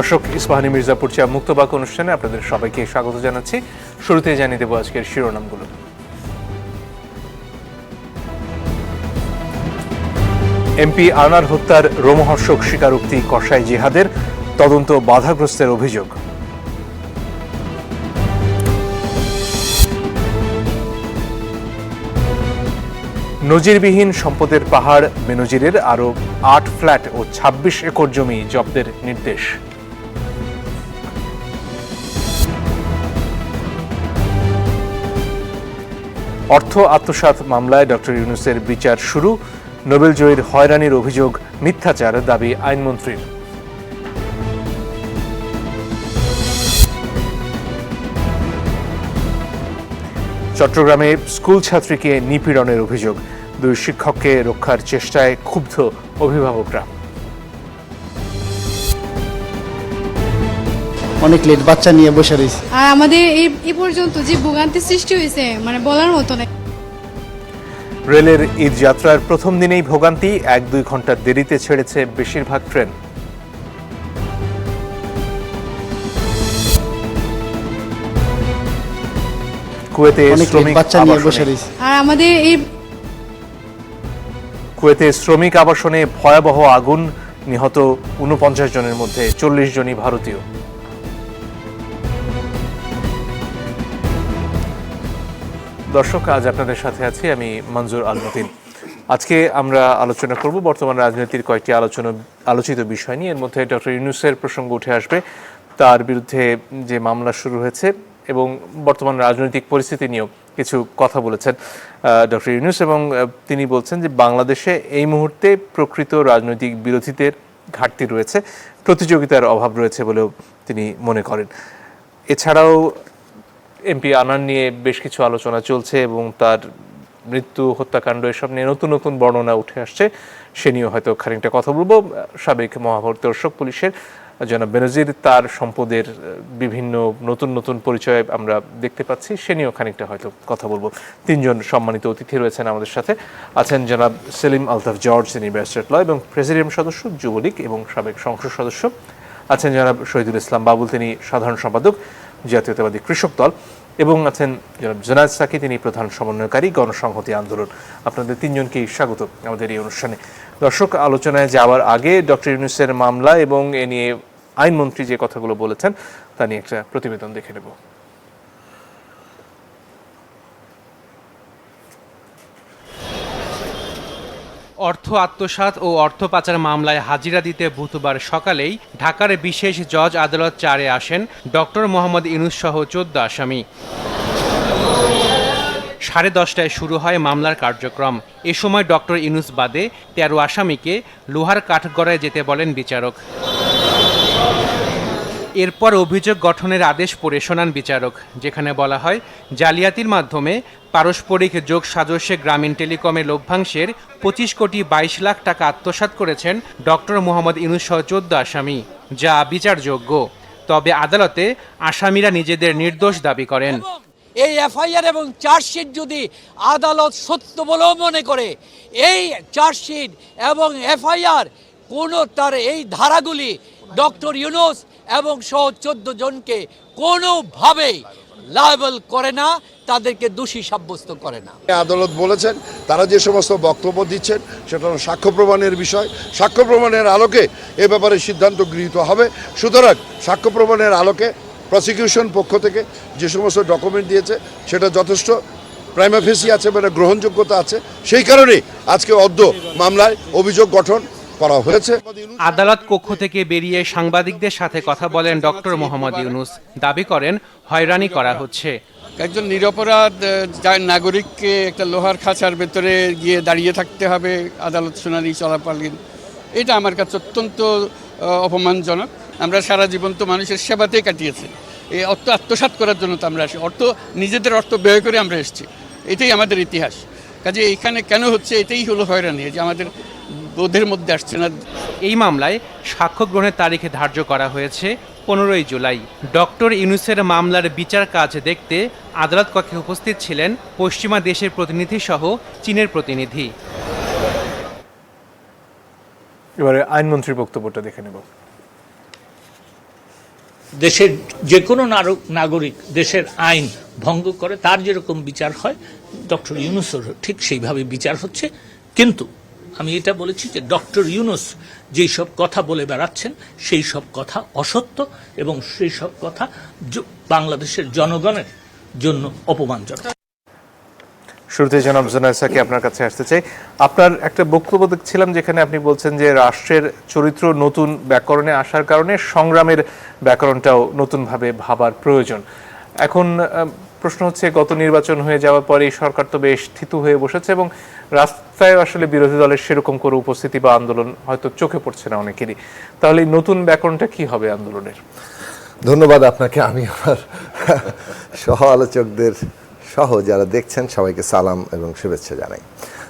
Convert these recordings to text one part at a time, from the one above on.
দর্শক, ইস্পাহানী মির্জাপুর চা মুক্তবাক অনুষ্ঠানে আপনাদের সবাইকে স্বাগত জানাচ্ছি। শুরুতে জানিয়ে দেব আজকের শিরোনামগুলো। এমপি আনার হত্যার রোমহর্ষক স্বীকারোক্তি কসাই জিহাদের, তদন্ত বাধাগ্রস্তের অভিযোগ। নজিরবিহীন সম্পদের পাহাড় বেনজিরের, আরও ৮ ফ্ল্যাট ও ২৬ একর জমি জব্দের নির্দেশ। অর্থ আত্মসাৎ মামলায় ডক্টর ইউনূসের বিচার শুরু, নোবেলজয়ীর হয়রানির অভিযোগ মিথ্যাচার দাবি আইনমন্ত্রীর। চট্টগ্রামে স্কুল ছাত্রীকে নিপীড়নের অভিযোগ, ২ শিক্ষককে রক্ষার চেষ্টায় ক্ষুব্ধ অভিভাবকরা। অনেক লেট, বাচ্চা নিয়ে বসে রয়েছে। আর আমাদের এই পর্যন্ত যে ভোগান্তি সৃষ্টি হয়েছে বলার মতো না। রেলের ঈদ যাত্রার প্রথম দিনেই ভোগান্তি, ১-২ ঘন্টা দেরিতে ছেড়েছে বেশিরভাগ ট্রেন। কুয়েতে শ্রমিক আবাসনে ভয়াবহ আগুন, নিহত ৪৯ জনের মধ্যে ৪০ জনই ভারতীয়। দর্শক, আজ আপনাদের সাথে আছি আমি মঞ্জুর আল মতিন। আজকে আমরা আলোচনা করব বর্তমান রাজনীতির কয়েকটি আলোচিত বিষয় নিয়ে। এর মধ্যে ডক্টর ইউনূসের প্রসঙ্গ উঠে আসবে, তার বিরুদ্ধে যে মামলা শুরু হয়েছে এবং বর্তমান রাজনৈতিক পরিস্থিতি নিয়েও কিছু কথা বলেছেন ডক্টর ইউনূস, এবং তিনি বলছেন যে বাংলাদেশে এই মুহূর্তে প্রকৃত রাজনৈতিক বিরোধীদের ঘাটতি রয়েছে, প্রতিযোগিতার অভাব রয়েছে বলেও তিনি মনে করেন। এছাড়াও এমপি আনান নিয়ে বেশ কিছু আলোচনা চলছে এবং তার মৃত্যু, হত্যাকাণ্ড এসব নিয়ে নতুন নতুন বর্ণনা উঠে আসছে, সে নিয়েও হয়তো খানিকটা কথা বলবো। সাবেক মহাপরিদর্শক পুলিশের জনাব বেনজির, তার সম্পদের বিভিন্ন নতুন নতুন পরিচয় আমরা দেখতে পাচ্ছি, সে নিয়েও খানিকটা হয়তো কথা বলবো। ৩ জন সম্মানিত অতিথি রয়েছেন আমাদের সাথে। আছেন জনাব সেলিম আলতাফ জর্জ, তিনি ব্যারিস্টার ল এবং প্রেসিডিয়াম সদস্য, যুবলীগ এবং সাবেক সংসদ সদস্য। আছেন জনাব শহীদুল ইসলাম বাবুল, তিনি সাধারণ সম্পাদক, জাতীয়তাবাদী কৃষক দল। এবং আছেন জনাব জুনায়েদ সাকি, তিনি প্রধান সমন্বয়কারী, গণসংহতি আন্দোলন। আপনাদের ৩ জনকেই স্বাগত আমাদের এই অনুষ্ঠানে। দর্শক, আলোচনায় যাওয়ার আগে ডক্টর ইউনূসের মামলা এবং এ নিয়ে আইনমন্ত্রী যে কথাগুলো বলেছেন তা নিয়ে একটা প্রতিবেদন দেখে নেব। অর্থ আত্মসাৎ ও অর্থ পাচার মামলায় হাজিরা দিতে বুধবার সকালেই ঢাকার বিশেষ জজ আদালত ৪-এ আসেন ডক্টর মোহাম্মদ ইউনূস সহ ১৪ আসামি। 10:30টায় শুরু হয় মামলার কার্যক্রম। এ সময় ডক্টর ইউনূস বাদে ১৩ আসামিকে লোহার কাঠগড়ায় যেতে বলেন বিচারক। এরপর অভিযোগ গঠনের আদেশ পড়ে শোনান বিচারক, যেখানে বলা হয় জালিয়াতির মাধ্যমে পারস্পরিক যোগ সাজস্যে গ্রামীণ টেলিকমের লভ্যাংশের ২৫ কোটি ২২ লাখ টাকা আত্মসাৎ করেছেন ডক্টর মোহাম্মদ ইউনূস সহ ১৪ আসামি, যা বিচারযোগ্য। তবে আদালতে আসামিরা নিজেদের নির্দোষ দাবি করেন। এই এফআইআর এবং চার্জশিট যদি আদালত সত্য বলেও মনে করে, এই চার্জশিট এবং এফআইআর কোনো তার এই ধারাগুলি ডক্টর ইউনূস এবং সহ ১৪ জনকে কোনোভাবেই লায়েবল করে না, তাদেরকে দোষী সাব্যস্ত করে না। আদালত বলেছেন তারা যে সমস্ত বক্তব্য দিচ্ছেন সেটা সাক্ষ্য প্রমাণের বিষয়, সাক্ষ্য প্রমাণের আলোকে এ ব্যাপারে সিদ্ধান্ত গৃহীত হবে। সুতরাং সাক্ষ্য প্রমাণের আলোকে প্রসিকিউশন পক্ষ থেকে যে সমস্ত ডকুমেন্ট দিয়েছে সেটা যথেষ্ট প্রাইমা ফেসি আছে, মানে গ্রহণযোগ্যতা আছে, সেই কারণে আজকে মামলায় অভিযোগ গঠন করা হয়েছে। আদালত কক্ষ থেকে বেরিয়ে সাংবাদিকদের সাথে কথা বলেন ডক্টর মোহাম্মদ ইউনূস, দাবি করেন হয়রানি করা হচ্ছে। একজন নিরপরাধ নাগরিককে একটা লোহার খাঁচার ভেতরে গিয়ে দাঁড়িয়ে থাকতে হবে আদালত শুনানি চলাকালীন, এটা আমার কাছে অত্যন্ত অপমানজনক। আমরা সারা জীবন তো মানুষের সেবাতেই কাটিয়েছি, এই অর্থ আত্মসাৎ করার জন্য তো আমরা আসি, নিজেদের অর্থ ব্যয় করে আমরা এসেছি, এটাই আমাদের ইতিহাস। কাজে এখানে কেন হচ্ছে, এটাই হলো হয়রানি, যে আমাদের বোধের মধ্যে আসছে না। এই মামলায় সাক্ষ্য গ্রহণের তারিখে ধার্য করা হয়েছে 15ই জুলাই। ডক্টর ইউনূসের মামলার বিচার কাজ দেখতে আদালত কক্ষে উপস্থিত ছিলেন পশ্চিমা দেশের প্রতিনিধি সহ চীনের প্রতিনিধি। এবারে আইনমন্ত্রীর বক্তব্যটা দেখে নেব। দেশের যে কোনো নাগরিক দেশের আইন ভঙ্গ করে তার যেরকম বিচার হয় ডক্টর ইউনূসের ঠিক সেইভাবে বিচার হচ্ছে। কিন্তু আমি এটা বলেছি যে ডক্টর ইউনূস যেই সব কথা বলে বেড়াচ্ছেন সেই সব কথা অসত্য এবং সেই সব কথা বাংলাদেশের জনগণের জন্য অপমানজনক। শুরুতে জনাব জোনায়েদ সাকি আপনার কাছে আসতে চাই। আপনার একটা বক্তব্য দেখছিলাম যেখানে আপনি বলছেন যে রাষ্ট্রের চরিত্র নতুন ব্যাকরণে আসার কারণে সংগ্রামের ব্যাকরণটাও নতুনভাবে ভাবার প্রয়োজন। এখন প্রশ্ন হচ্ছে, গত নির্বাচন হয়ে যাওয়ার পরে এই সরকার তো বেশ থিতু হয়ে বসেছে এবং রাস্তায় আসলে বিরোধী দলের সেরকম করে উপস্থিতি বা আন্দোলন হয়তো চোখে পড়ছে না অনেকেরই। তাহলে এই নতুন ব্যাকরণটা কি হবে আন্দোলনের? ধন্যবাদ আপনাকে। আমি আমার সহ আলোচকদের সহ যারা দেখছেন সবাইকে সালাম এবং শুভেচ্ছা জানাই।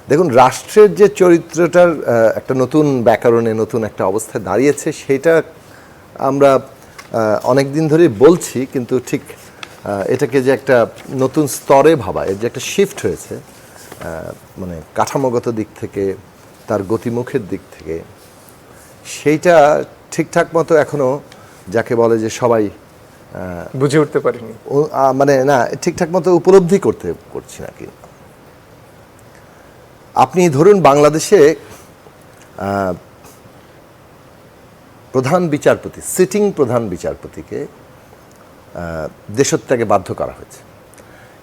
দেখুন, রাষ্ট্রের যে চরিত্রটার একটা নতুন ব্যাকরণে নতুন একটা অবস্থায় দাঁড়িয়েছে সেটা আমরা অনেক দিন ধরেই বলছি, কিন্তু ঠিক এটাকে যে একটা নতুন স্তরে ভাবা, এর যে একটা শিফট হয়েছে মানে কাঠামোগত দিক থেকে তার গতিমুখের দিক থেকে, সেইটা ঠিকঠাক মতো এখনো যাকে বলে যে সবাই বুঝে উঠতে পারিনি, মানে না ঠিকঠাক মতো উপলব্ধি করছি না। কি আপনি ধরুন বাংলাদেশে প্রধান বিচারপতি, সিটিং প্রধান বিচারপতিকে দেশত্যাগে বাধ্য করা হয়েছে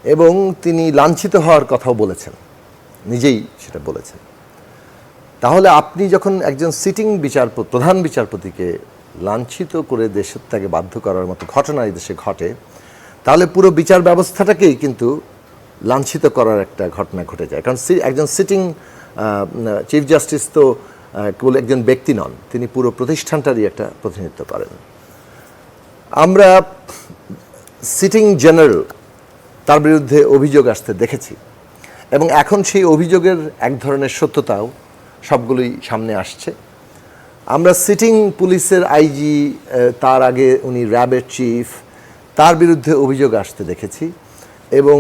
এবং তিনি লাঞ্ছিত হওয়ার কথাও বলেছেন, নিজেই সেটা বলেছেন। তাহলে আপনি যখন একজন সিটিং প্রধান বিচারপতিকে লাঞ্ছিত করে দেশত্যাগে বাধ্য করার মতো ঘটনা এই দেশে ঘটে, তাহলে পুরো বিচার ব্যবস্থাটাকেই কিন্তু লাঞ্ছিত করার একটা ঘটনা ঘটে যায়। কারণ একজন সিটিং চিফ জাস্টিস তো কেবল একজন ব্যক্তি নন, তিনি পুরো প্রতিষ্ঠানটারই একটা প্রতিনিধিত্ব করেন। আমরা সিটিং জেনারেল তার বিরুদ্ধে অভিযোগ আসতে দেখেছি এবং এখন সেই অভিযোগের এক ধরনের সত্যতাও সবগুলোই সামনে আসছে। আমরা সিটিং পুলিশের আইজি, তার আগে উনি র্যাবের চিফ, তার বিরুদ্ধে অভিযোগ আসতে দেখেছি এবং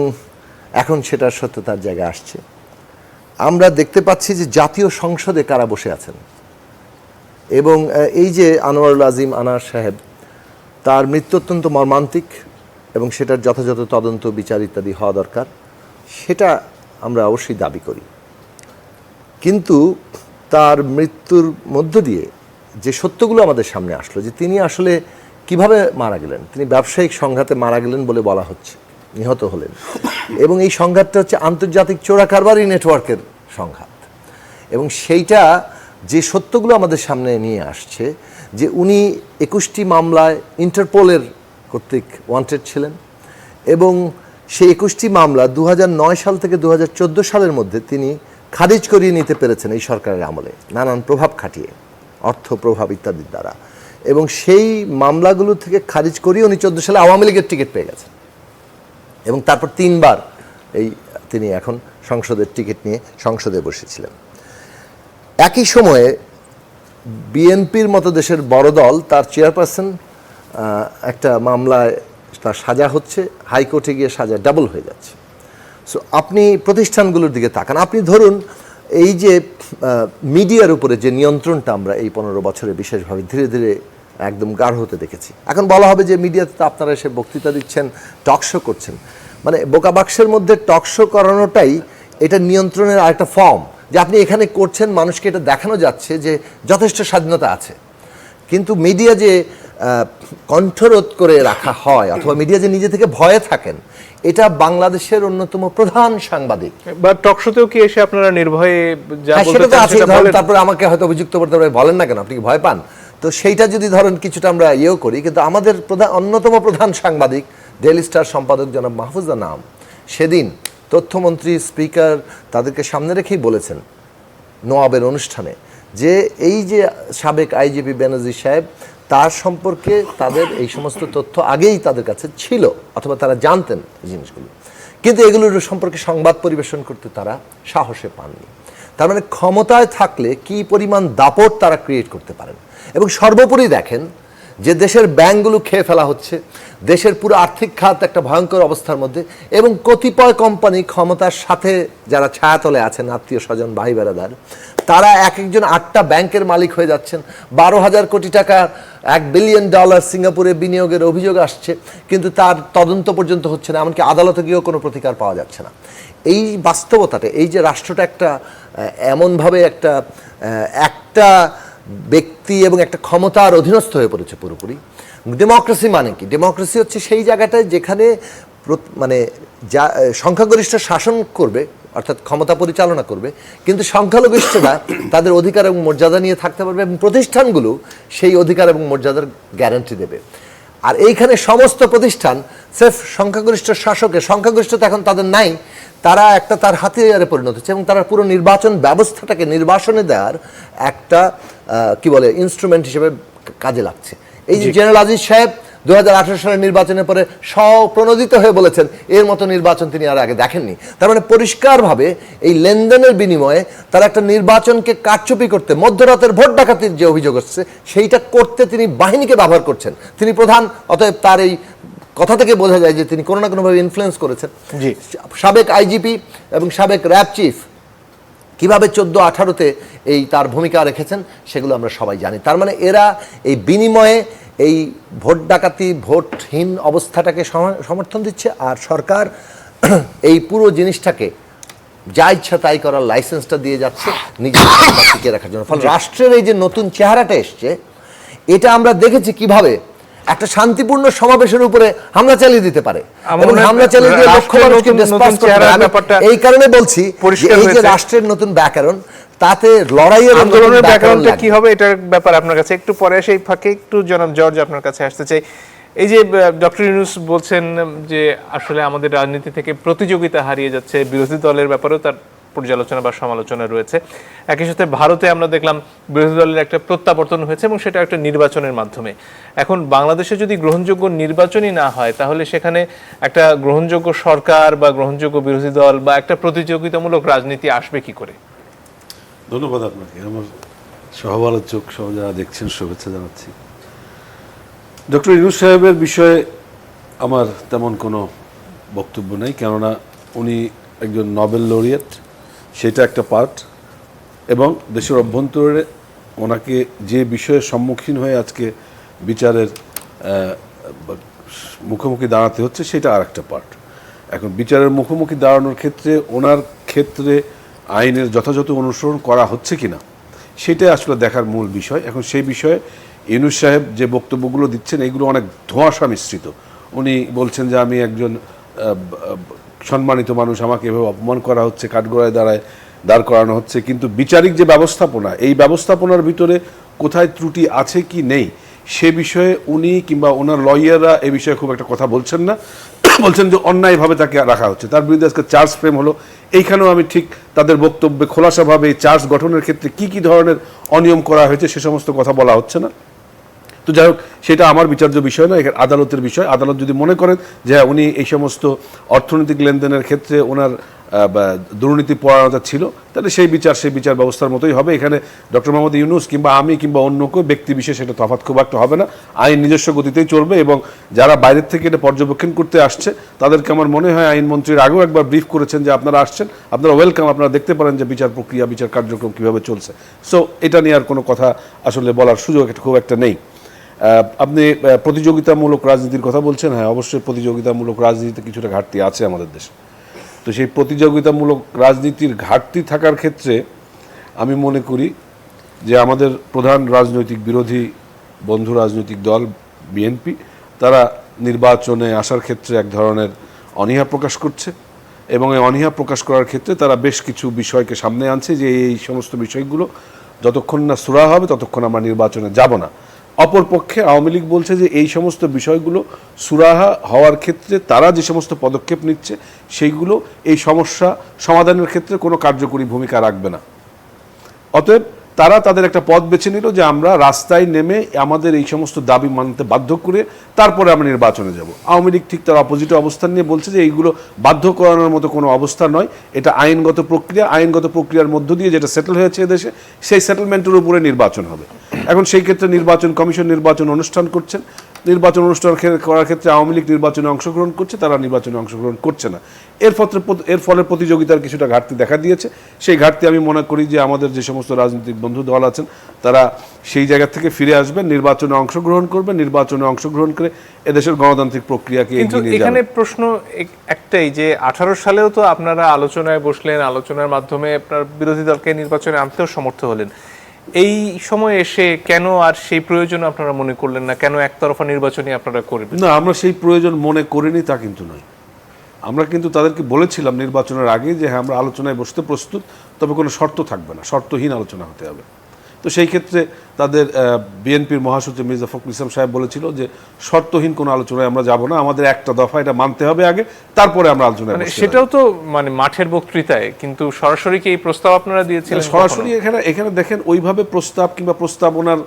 এখন সেটার সত্যতার জায়গায় আসছে। আমরা দেখতে পাচ্ছি যে জাতীয় সংসদে কারা বসে আছেন এবং এই যে আনোয়ারুল আজিম আনার সাহেব, তার মৃত্যু অত্যন্ত মর্মান্তিক এবং সেটার যথাযথ তদন্ত বিচার ইত্যাদি হওয়া দরকার, সেটা আমরা অবশ্যই দাবি করি। কিন্তু তার মৃত্যুর মধ্য দিয়ে যে সত্যগুলো আমাদের সামনে আসলো, যে তিনি আসলে কিভাবে মারা গেলেন, তিনি ব্যবসায়িক সংঘাতে মারা গেলেন বলে বলা হচ্ছে, নিহত হলেন এবং এই সংঘাতটা হচ্ছে আন্তর্জাতিক চোরাকারবারি নেটওয়ার্কের সংঘাত এবং সেইটা যে সত্যগুলো আমাদের সামনে নিয়ে আসছে যে উনি 21টি মামলায় ইন্টারপোলের কর্তৃক ওয়ান্টেড ছিলেন এবং সেই 21টি মামলা 2009 সাল থেকে 2014 সালের মধ্যে তিনি খারিজ করিয়ে নিতে পেরেছেন এই সরকারের আমলে, নানান প্রভাব খাটিয়ে, অর্থ প্রভাব ইত্যাদির দ্বারা, এবং সেই মামলাগুলো থেকে খারিজ করিয়ে উনি 14 সালে আওয়ামী লীগের টিকিট পেয়ে গেছেন এবং তারপর 3 বার তিনি এখন সংসদের টিকিট নিয়ে সংসদে বসেছিলেন। একই সময়ে বিএনপির মতো দেশের বড় দল, তার চেয়ারপারসন একটা মামলায় তার সাজা হচ্ছে, হাইকোর্টে গিয়ে সাজা ডাবল হয়ে যাচ্ছে। সো আপনি প্রতিষ্ঠানগুলোর দিকে তাকান, আপনি ধরুন এই যে মিডিয়ার উপরে যে নিয়ন্ত্রণটা আমরা এই 15 বছরে বিশেষভাবে ধীরে ধীরে একদম গাঢ় হতে দেখেছি। এখন বলা হবে যে মিডিয়াতে তো আপনারা এসে বক্তৃতা দিচ্ছেন, টকশো করছেন, মানে বোকা বাক্সের মধ্যে টকশো করানোটাই এটা নিয়ন্ত্রণের আরেকটা ফর্ম, যে আপনি এখানে করছেন, মানুষকে এটা দেখানো যাচ্ছে যে যথেষ্ট স্বাধীনতা আছে। কিন্তু মিডিয়া যে কণ্ঠরোধ করে রাখা হয় অথবা মিডিয়া যে নিজে থেকে ভয়ে থাকেন, এটা বাংলাদেশের অন্যতম প্রধান সাংবাদিক। বা টকশোতেও কি এসে আপনারা নির্ভয়ে যা বলতে সেটা তো চান আছে, সেটা বলেন? তারপরে আমাকে হয়তো অভিযুক্ত করতে বলেন না কেন, আপনি কি ভয় পান? তো সেইটা যদি ধরেন কিছুটা আমরা ইয়েও করি, কিন্তু আমাদের অন্যতম প্রধান সাংবাদিক ডেইলি স্টার সম্পাদক জনাব মাহফুজা নাম সেদিন তথ্যমন্ত্রী, স্পিকার তাদেরকে সামনে রেখেই বলেছেন নোয়াবের অনুষ্ঠানে যে এই যে সাবেক আইজিপি বেনজির সাহেব, তার সম্পর্কে তাদের এই সমস্ত তথ্য আগেই তাদের কাছে ছিল অথবা তারা জানতেন এই জিনিসগুলো, কিন্তু এগুলোর সম্পর্কে সংবাদ পরিবেশন করতে তারা সাহসে পাননি। তার মানে ক্ষমতায় থাকলে কি পরিমাণ দাপট তারা ক্রিয়েট করতে পারেন। এবং সর্বোপরি দেখেন যে দেশের ব্যাংকগুলো খেয়ে ফেলা হচ্ছে, দেশের পুরো আর্থিক খাত একটা ভয়ঙ্কর অবস্থার মধ্যে, এবং কতিপয় কোম্পানি ক্ষমতার সাথে যারা ছায়াতলে আছেন, আত্মীয় স্বজন, ভাই বেড়াদার, তারা এক একজন 8টা ব্যাংকের মালিক হয়ে যাচ্ছেন, 12,000 কোটি টাকা $1 বিলিয়ন সিঙ্গাপুরে বিনিয়োগের অভিযোগ আসছে, কিন্তু তার তদন্ত পর্যন্ত হচ্ছে না, এমনকি আদালতে গিয়েও কোনো প্রতিকার পাওয়া যাচ্ছে না। এই বাস্তবতাটা, এই যে রাষ্ট্রটা একটা এমনভাবে একটা ব্যক্তি এবং একটা ক্ষমতার অধীনস্থ হয়ে পড়েছে পুরোপুরি। ডেমোক্রেসি মানে কি? ডেমোক্রেসি হচ্ছে সেই জায়গাটায় যেখানে মানে যা সংখ্যাগরিষ্ঠ শাসন করবে, অর্থাৎ ক্ষমতা পরিচালনা করবে, কিন্তু সংখ্যালঘিষ্ঠরা তাদের অধিকার এবং মর্যাদা নিয়ে থাকতে পারবে এবং প্রতিষ্ঠানগুলো সেই অধিকার এবং মর্যাদার গ্যারান্টি দেবে। আর এইখানে সমস্ত প্রতিষ্ঠান স্রেফ সংখ্যাগরিষ্ঠ শাসকের, সংখ্যাগরিষ্ঠতা এখন তাদের নাই, তারা তার হাতিয়ারে পরিণত হচ্ছে এবং তারা পুরো নির্বাচন ব্যবস্থাটাকে নির্বাসনে দেওয়ার একটা ইনস্ট্রুমেন্ট হিসেবে কাজে লাগছে। এই যে জেনারেল আজিজ সাহেব 2018 সালের নির্বাচনের পরে স্বপ্রণোদিত হয়ে বলেছেন এর মতো নির্বাচন তিনি আর আগে দেখেননি। তার মানে পরিষ্কারভাবে এই লেনদেনের বিনিময়ে তারা একটা নির্বাচনকে কারচুপি করতে, মধ্যরাতের ভোট ডাকাতির যে অভিযোগ হচ্ছে সেইটা করতে তিনি বাহিনীকে ব্যবহার করছেন। তিনি প্রধান, অতএব তার এই কথা থেকে বোঝা যায় যে তিনি কোনো না কোনোভাবে ইনফ্লুয়েন্স করেছেন। সাবেক আইজিপি এবং সাবেক র্যাব চিফ কিভাবে 14-18-তে এই তার ভূমিকা রেখেছেন সেগুলো আমরা সবাই জানি। তার মানে এরা এই বিনিময়ে এই ভোট ডাকাতি, ভোটহীন অবস্থাটাকে সমর্থন দিচ্ছে, আর সরকার এই পুরো জিনিসটাকে যা ইচ্ছা তাই করার লাইসেন্সটা দিয়ে যাচ্ছে নিজের টিকে রাখার জন্য। ফলে রাষ্ট্রের এই যে নতুন চেহারাটা এসছে, এটা আমরা দেখেছি কিভাবে একটা শান্তিপূর্ণ সমাবেশের উপরে হামলা চালিয়ে দিতে পারে এবং হামলা চালিয়ে দিয়ে লক্ষ মানুষকে ডিসপার্স করতে পারে। এই কারণে বলছি এই যে রাষ্ট্রের নতুন ব্যাকরণ, তাতে লড়াইয়ের আন্দোলনের ব্যাকরণটা কি হবে এটার ব্যাপারে আপনার কাছে একটু পরে এসে এই ফাঁকে একটু জনাব জর্জ আপনার কাছে আসতে চাই। এই যে ডক্টর ইউনূস বলছেন যে আসলে আমাদের রাজনীতি থেকে প্রতিযোগিতা হারিয়ে যাচ্ছে, বিরোধী দলের ব্যাপারেও তার পর্যালোচনা বা সমালোচনা রয়েছে। একই সাথে ভারতে আমরা দেখলাম বিরোধী দলের একটা প্রত্যাবর্তন হয়েছে এবং সেটা একটা নির্বাচনের মাধ্যমে। এখন বাংলাদেশে যদি গ্রহণযোগ্য নির্বাচনই না হয়, তাহলে সেখানে একটা গ্রহণযোগ্য সরকার বা গ্রহণযোগ্য বিরোধী দল বা একটা প্রতিযোগিতামূলক রাজনীতি আসবে কি করে? ধন্যবাদ আপনাকে। আমার সহ-আলোচক সহ যারা দেখছেন শুভেচ্ছা জানাচ্ছি। ডক্টর ইউনূস সাহেবের বিষয়ে আমার তেমন কোনো বক্তব্য নেই, কেননা উনি একজন নোবেল লরিয়েট, সেটা একটা পার্ট, এবং দেশের অভ্যন্তরে ওনাকে যে বিষয়ের সম্মুখীন হয়ে আজকে বিচারের মুখোমুখি দাঁড়াতে হচ্ছে সেটা আর একটা পার্ট। এখন বিচারের মুখোমুখি দাঁড়ানোর ক্ষেত্রে ওনার ক্ষেত্রে আইনের যথাযথ অনুসরণ করা হচ্ছে কিনা সেটাই আসলে দেখার মূল বিষয়। এখন সেই বিষয়ে ইউনূস সাহেব যে বক্তব্যগুলো দিচ্ছেন এগুলো অনেক ধোঁয়াশা মিশ্রিত। উনি বলছেন যে আমি একজন সম্মানিত মানুষ, আমাকে এভাবে অপমান করা হচ্ছে, কাঠগড়ায় দাঁড় করানো হচ্ছে, কিন্তু বিচারিক যে ব্যবস্থাপনা, এই ব্যবস্থাপনার ভিতরে কোথায় ত্রুটি আছে কি নেই সে বিষয়ে উনি কিংবা ওনার লয়াররা এ বিষয়ে খুব একটা কথা বলছেন না। বলছেন যে অন্যায়ভাবে তাকে রাখা হচ্ছে, তার বিরুদ্ধে আজকে চার্জ ফ্রেম হলো। এইখানেও আমি ঠিক তাদের বক্তব্যে খোলাসাভাবে এই চার্জ গঠনের ক্ষেত্রে কি কি ধরনের অনিয়ম করা হয়েছে সে সমস্ত কথা বলা হচ্ছে না। তো যাই হোক, সেটা আমার বিচার্য বিষয় না, এখানে আদালতের বিষয়। আদালত যদি মনে করেন যে উনি এই সমস্ত অর্থনৈতিক লেনদেনের ক্ষেত্রে ওনার দুর্নীতি পরায়ণতা ছিল, তাহলে সেই বিচার ব্যবস্থার মতোই হবে। এখানে ডক্টর মোহাম্মদ ইউনূস কিংবা আমি কিংবা অন্য কেউ ব্যক্তি বিশেষ এটা তফাৎ খুব একটা হবে না। আইন নিজস্ব গতিতেই চলবে, এবং যারা বাইরের থেকে এটা পর্যবেক্ষণ করতে আসছে তাদেরকে আমার মনে হয় আইনমন্ত্রীর আগেও একবার ব্রিফ করেছেন যে আপনারা আসছেন, আপনারা ওয়েলকাম, আপনারা দেখতে পারেন যে বিচার প্রক্রিয়া, বিচার কার্যক্রম কীভাবে চলছে। সো এটা নিয়ে আর কোনো কথা আসলে বলার সুযোগ খুব একটা নেই। আপনি প্রতিযোগিতামূলক রাজনীতির কথা বলছেন, হ্যাঁ অবশ্যই প্রতিযোগিতামূলক রাজনীতিতে কিছুটা ঘাটতি আছে আমাদের দেশে। তো সেই প্রতিযোগিতামূলক রাজনীতির ঘাটতি থাকার ক্ষেত্রে আমি মনে করি যে আমাদের প্রধান রাজনৈতিক বিরোধী বন্ধু রাজনৈতিক দল বিএনপি, তারা নির্বাচনে আসার ক্ষেত্রে এক ধরনের অনীহা প্রকাশ করছে, এবং এই অনীহা প্রকাশ করার ক্ষেত্রে তারা বেশ কিছু বিষয়কে সামনে আনছে যে এই সমস্ত বিষয়গুলো যতক্ষণ না সুরাহা হবে ততক্ষণ আমরা নির্বাচনে যাব না। অপরপক্ষে আওয়ামী লীগ বলছে যে এই সমস্ত বিষয়গুলো সুরাহা হওয়ার ক্ষেত্রে তারা যে সমস্ত পদক্ষেপ নিচ্ছে সেইগুলো এই সমস্যা সমাধানের ক্ষেত্রে কোনো কার্যকরী ভূমিকা রাখবে না। অতএব তারা তাদের একটা পথ বেছে নিল যে আমরা রাস্তায় নেমে আমাদের এই সমস্ত দাবি মানতে বাধ্য করে তারপরে আমরা নির্বাচনে যাব। আওয়ামী লীগ ঠিক তার অপোজিটে অবস্থান নিয়ে বলছে যে এইগুলো বাধ্য করানোর মতো কোনো অবস্থা নয়, এটা আইনগত প্রক্রিয়া, আইনগত প্রক্রিয়ার মধ্য দিয়ে যেটা সেটেল হয়েছে এদেশে সেই সেটেলমেন্টের উপরে নির্বাচন হবে। এখন সেই ক্ষেত্রে নির্বাচন কমিশন নির্বাচন অনুষ্ঠান করছেন, নির্বাচন অনুষ্ঠান করার ক্ষেত্রে আওয়ামী লীগ নির্বাচনে অংশগ্রহণ করছে, তারা নির্বাচনে অংশগ্রহণ করছে না। এর ফলে প্রতিযোগিতার কিছুটা ঘাটতি দেখা দিয়েছে। সেই ঘাটতি আমি মনে করি যে আমাদের যে সমস্ত রাজনৈতিক বন্ধু দল আছেন তারা সেই জায়গা থেকে ফিরে আসবেন, নির্বাচনে অংশগ্রহণ করবেন, নির্বাচনে অংশগ্রহণ করে এদেশের গণতান্ত্রিক প্রক্রিয়াকে কিন্তু এগিয়ে নিয়ে এখানে যাবেন। প্রশ্ন একটাই যে 18 সালেও তো আপনারা আলোচনায় বসলেন, আলোচনার মাধ্যমে আপনার বিরোধী দলকে নির্বাচনে আনতেও সমর্থ হলেন। এই সময় এসে কেন আর সেই প্রয়োজন আপনারা মনে করলেন না? কেন একতরফা নির্বাচনই আপনারা করবেন? না, আমরা সেই প্রয়োজন মনে করিনি তা কিন্তু নয়। আমরা কিন্তু তাদেরকে বলেছিলাম নির্বাচনের আগে যে হ্যাঁ আমরা আলোচনায় বসতে প্রস্তুত, তবে কোনো শর্ত থাকবে না, শর্তহীন আলোচনা হতে হবে। তো সেই ক্ষেত্রে তাদের বিএনপির মহাসচিব মির্জা ফখরুল ইসলাম সাহেব বলেছিল যে শর্তহীন কোনো আলোচনায় আমরা যাব না, আমাদের একটা দফা এটা মানতে হবে আগে, তারপরে আমরা আলোচনায় বসতে পারি। সেটাও তো মাঠের বক্তৃতায়, কিন্তু সরাসরি কি এই প্রস্তাব আপনারা দিয়েছিলেন? সরাসরি এখানে দেখেন ওইভাবে প্রস্তাব কিংবা প্রস্তাবনার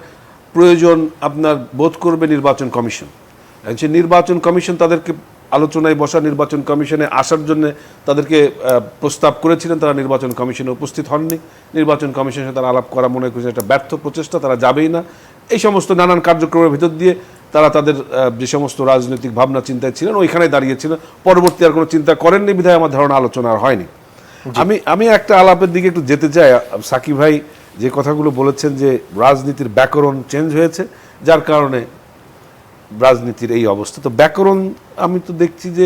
প্রয়োজন আপনার বোধ করবে নির্বাচন কমিশন। যে নির্বাচন কমিশন তাদেরকে আলোচনায় বসা, নির্বাচন কমিশনে আসার জন্য তাদেরকে প্রস্তাব করেছিলেন, তারা নির্বাচন কমিশনে উপস্থিত হননি। নির্বাচন কমিশনের সাথে তারা আলাপ করা মনে করেছে একটা ব্যর্থ প্রচেষ্টা, তারা যাবেই না। এই সমস্ত নানান কার্যক্রমের ভিতর দিয়ে তারা তাদের যে সমস্ত রাজনৈতিক ভাবনা চিন্তায় ছিলেন ওইখানে দাঁড়িয়েছিলেন, পরবর্তী আর কোনো চিন্তা করেননি, বিধায় আমার ধারণা আলোচনা আর হয়নি। আমি একটা আলাপের দিকে একটু যেতে চাই। সাকিব ভাই যে কথাগুলো বলেছেন যে রাজনীতির ব্যাকরণ চেঞ্জ হয়েছে, যার কারণে রাজনীতির এই অবস্থা। তো ব্যাকরণ আমি তো দেখছি যে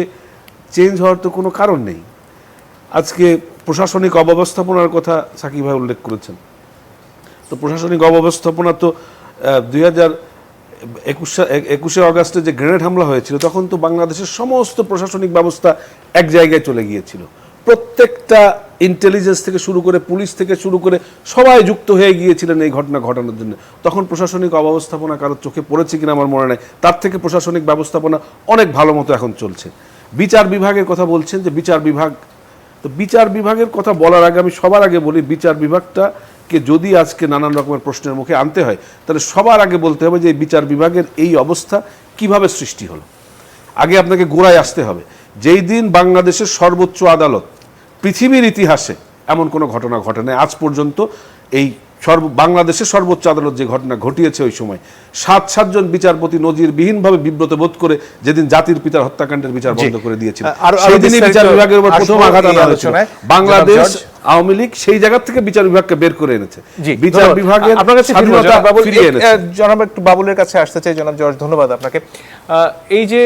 চেঞ্জ হওয়ার তো কোনো কারণ নেই। আজকে প্রশাসনিক অব্যবস্থাপনার কথা সাকিব ভাই উল্লেখ করেছেন। তো প্রশাসনিক অব্যবস্থাপনা তো 2021 অগাস্টে যে গ্রেনেড হামলা হয়েছিল তখন তো বাংলাদেশের সমস্ত প্রশাসনিক ব্যবস্থা এক জায়গায় চলে গিয়েছিল। প্রত্যেকটা ইন্টেলিজেন্স থেকে শুরু করে পুলিশ থেকে শুরু করে সবাই যুক্ত হয়ে গিয়েছিলেন এই ঘটনা ঘটানোর জন্য। তখন প্রশাসনিক অব্যবস্থাপনা কারোর চোখে পড়েছে কিনা আমার মনে নেই। তার থেকে প্রশাসনিক ব্যবস্থাপনা অনেক ভালো মতো এখন চলছে। বিচার বিভাগের কথা বলছেন যে বিচার বিভাগ, তো বিচার বিভাগের কথা বলার আগে আমি সবার আগে বলি বিচার বিভাগটাকে যদি আজকে নানান রকমের প্রশ্নের মুখে আনতে হয় তাহলে সবার আগে বলতে হবে যে বিচার বিভাগের এই অবস্থা কিভাবে সৃষ্টি হলো। আগে আপনাকে গোড়ায় আসতে হবে। যেই দিন বাংলাদেশের সর্বোচ্চ আদালত পৃথিবীর ইতিহাসে এমন কোনো ঘটনা ঘটে নাই আজ পর্যন্ত, এই বাংলাদেশের সর্বোচ্চ আদালত যে ঘটনা ঘটিয়েছে ওই সময় 7 জন বিচারপতি নজিরবিহীনভাবে বিব্রত বোধ করে যেদিন জাতির পিতার হত্যাকাণ্ডের বিচার বন্ধ করে দিয়েছিল, সেই দিনই বিচার বিভাগের উপর প্রথম আঘাত আনা হয়েছিল। বাংলাদেশ আওয়ামী লীগ সেই জায়গা থেকে বিচার বিভাগকে বের করে এনেছে, বিচার বিভাগের স্বাধীনতা ফিরিয়ে এনেছে। জনাব একটু বাবুলের কাছে আসতে চাই। জনাব জর্জ, ধন্যবাদ আপনাকে। এই যে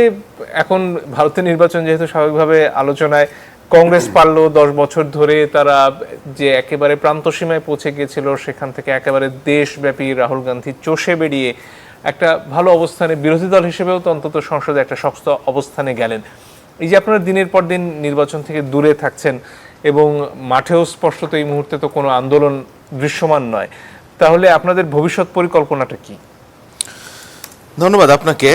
এখন ভারতের নির্বাচন যেহেতু স্বাভাবিকভাবে আলোচনায়, কংগ্রেস পারল 10 বছর ধরে, তারা যে একেবারে প্রান্তসীমায় পৌঁছে গিয়েছিল সেখান থেকে একেবারে দেশব্যাপী রাহুল গান্ধী চষে বেরিয়ে একটা ভালো অবস্থানে, বিরোধী দল হিসেবেও তো অন্তত সংসদে একটা শক্ত অবস্থানে গেলেন। এই যে আপনারা দিনের পর দিন নির্বাচন থেকে দূরে থাকছেন এবং মাঠেও স্পষ্টত এই মুহূর্তে তো কোনো আন্দোলন দৃশ্যমান নয়, তাহলে আপনাদের ভবিষ্যৎ পরিকল্পনাটা কি? ধন্যবাদ আপনাকে,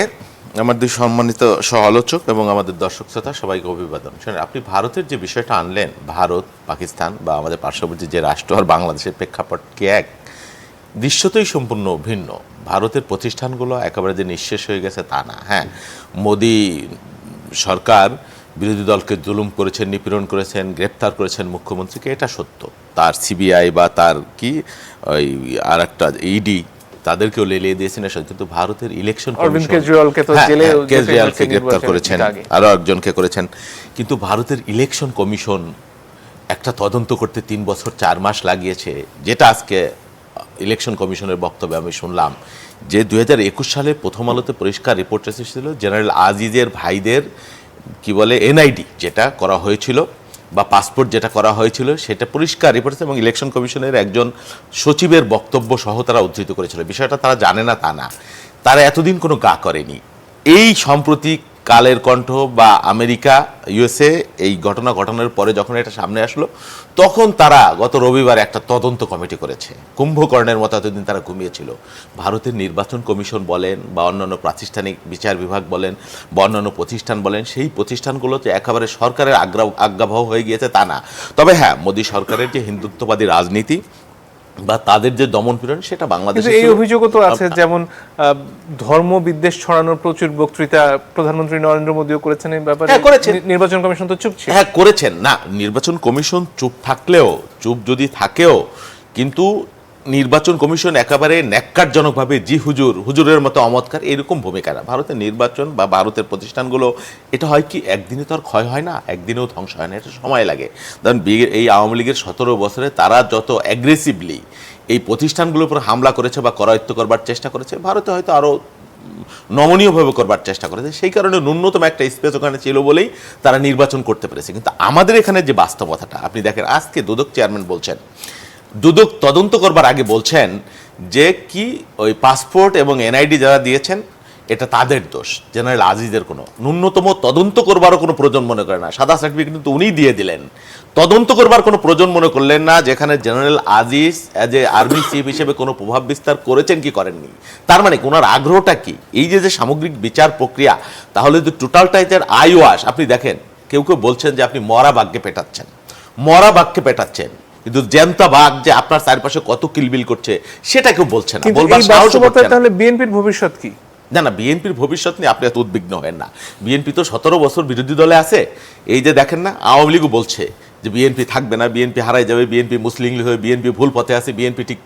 আমার দুই সম্মানিত সহ আলোচক এবং আমাদের দর্শক শ্রোতা সবাইকে অভিবাদন। শুনুন, আপনি ভারতের যে বিষয়টা আনলেন, ভারত পাকিস্তান বা আমাদের পার্শ্ববর্তী যে রাষ্ট্র আর বাংলাদেশের প্রেক্ষাপট কি এক? দৃশ্যতই সম্পূর্ণ ভিন্ন। ভারতের প্রতিষ্ঠানগুলো একেবারে যে নিঃশেষ হয়ে গেছে তা না। হ্যাঁ, মোদি সরকার বিরোধী দলকে জুলুম করেছেন, নিপীড়ন করেছেন, গ্রেপ্তার করেছেন মুখ্যমন্ত্রীকে, এটা সত্য। তার সিবিআই বা তার কি ওই আর একটা ইডি তাদেরকেও লেলিয়ে দিয়েছেন, কিন্তু ভারতের ইলেকশন কেজরিওয়ালকে গ্রেপ্তার করেছেন, আরো একজনকে করেছেন। কিন্তু ভারতের ইলেকশন কমিশন একটা তদন্ত করতে 3 বছর 4 মাস লাগিয়েছে, যেটা আজকে ইলেকশন কমিশনের বক্তব্যে আমি শুনলাম যে 2021 সালে প্রথম আলোতে পরিষ্কার রিপোর্ট এসেছিল জেনারেল আজিজের ভাইদের কি বলে এনআইডি যেটা করা হয়েছিল বা পাসপোর্ট যেটা করা হয়েছিল সেটা পরিষ্কার রিপোর্ট, এবং ইলেকশন কমিশনের একজন সচিবের বক্তব্য সহ তারা উদ্ধৃত করেছিল। বিষয়টা তারা জানে না তা না, তারা এতদিন কোনো গা করেনি। এই সাম্প্রতিক কালের কণ্ঠ বা আমেরিকা, ইউএসএ এই ঘটনা ঘটানোর পরে যখন এটা সামনে আসলো তখন তারা গত রবিবার একটা তদন্ত কমিটি করেছে। কুম্ভকর্ণের মতো এতদিন তারা ঘুমিয়েছিল। ভারতের নির্বাচন কমিশন বলেন বা অন্যান্য প্রাতিষ্ঠানিক বিচার বিভাগ বলেন বা অন্যান্য প্রতিষ্ঠান বলেন, সেই প্রতিষ্ঠানগুলোতে একেবারে সরকারের আজ্ঞাবহ হয়ে গিয়েছে তা না। তবে হ্যাঁ, মোদী সরকারের যে হিন্দুত্ববাদী রাজনীতি বা তাদের যে দমনপীড়ন সেটা বাংলাদেশে এই অভিযোগও তো আছে, যেমন ধর্ম বিদ্বেষ ছড়ানোর প্রচুর বক্তৃতা প্রধানমন্ত্রী নরেন্দ্র মোদীও করেছেন এই ব্যাপারে। নির্বাচন কমিশন তো চুপ ছিল। হ্যাঁ করেছেন না, নির্বাচন কমিশন চুপ থাকলেও, চুপ যদি থাকেও, কিন্তু নির্বাচন কমিশন একেবারে ন্যাক্কারজনকভাবে জি হুজুর হুজুরের মতো অমৎকার এরকম ভূমিকা না। ভারতের নির্বাচন বা ভারতের প্রতিষ্ঠানগুলো এটা হয় কি একদিনে তো আর ক্ষয় হয় না, একদিনেও ধ্বংস হয় না, এটা সময় লাগে। ধরুন এই আওয়ামী লীগের 17 বছরে তারা যত অ্যাগ্রেসিভলি এই প্রতিষ্ঠানগুলোর উপর হামলা করেছে বা করায়ত্ত করবার চেষ্টা করেছে, ভারতে হয়তো আরও নমনীয়ভাবে করবার চেষ্টা করেছে। সেই কারণে ন্যূনতম একটা স্পেস ওখানে ছিল বলেই তারা নির্বাচন করতে পেরেছে। কিন্তু আমাদের এখানে যে বাস্তবতাটা আপনি দেখেন, আজকে দুদক চেয়ারম্যান বলছেন, দুদক তদন্ত করবার আগে বলছেন যে কি ওই পাসপোর্ট এবং এনআইডি যারা দিয়েছেন এটা তাদের দোষ, জেনারেল আজিজের কোনো ন্যূনতম তদন্ত করবারও কোনো প্রয়োজন মনে করে না। সাদা সার্টিফিকেট কিন্তু উনিই দিয়ে দিলেন, তদন্ত করবার কোনো প্রয়োজন মনে করলেন না, যেখানে general Aziz as a army chief হিসেবে কোনো প্রভাব বিস্তার করেছেন কি করেননি। তার মানে ওনার আগ্রহটা কি এই যে সামগ্রিক বিচার প্রক্রিয়া, তাহলে যদি টোটালটাইজের আইওয়াস আপনি দেখেন, কেউ কেউ বলছেন যে আপনি মরা বাঘকে পেটাচ্ছেন, মরা বাঘকে পেটাচ্ছেন, কিন্তু জ্যান্ত বাঘ যে আপনার চারপাশে কত কিলবিল করছে সেটা কেউ বলছে না, কিন্তু বলবার এই সাহস বাস্তবতায় করছে না। তাহলে বিএনপির ভবিষ্যৎ কি? না, বিএনপির ভবিষ্যৎ নিয়ে আপনি এত উদ্বিগ্ন হবেন না। বিএনপি তো 17 বছর বিরোধী দলে আছে। এই যে দেখেন না, আওয়ামী লীগও বলছে যে বিএনপি থাকবে না, বিএনপি হারাই যাবে, বিএনপি মুসলিম লীগ হয়ে বিএনপি ভুল পথে আছে, বিএনপি ঠিক।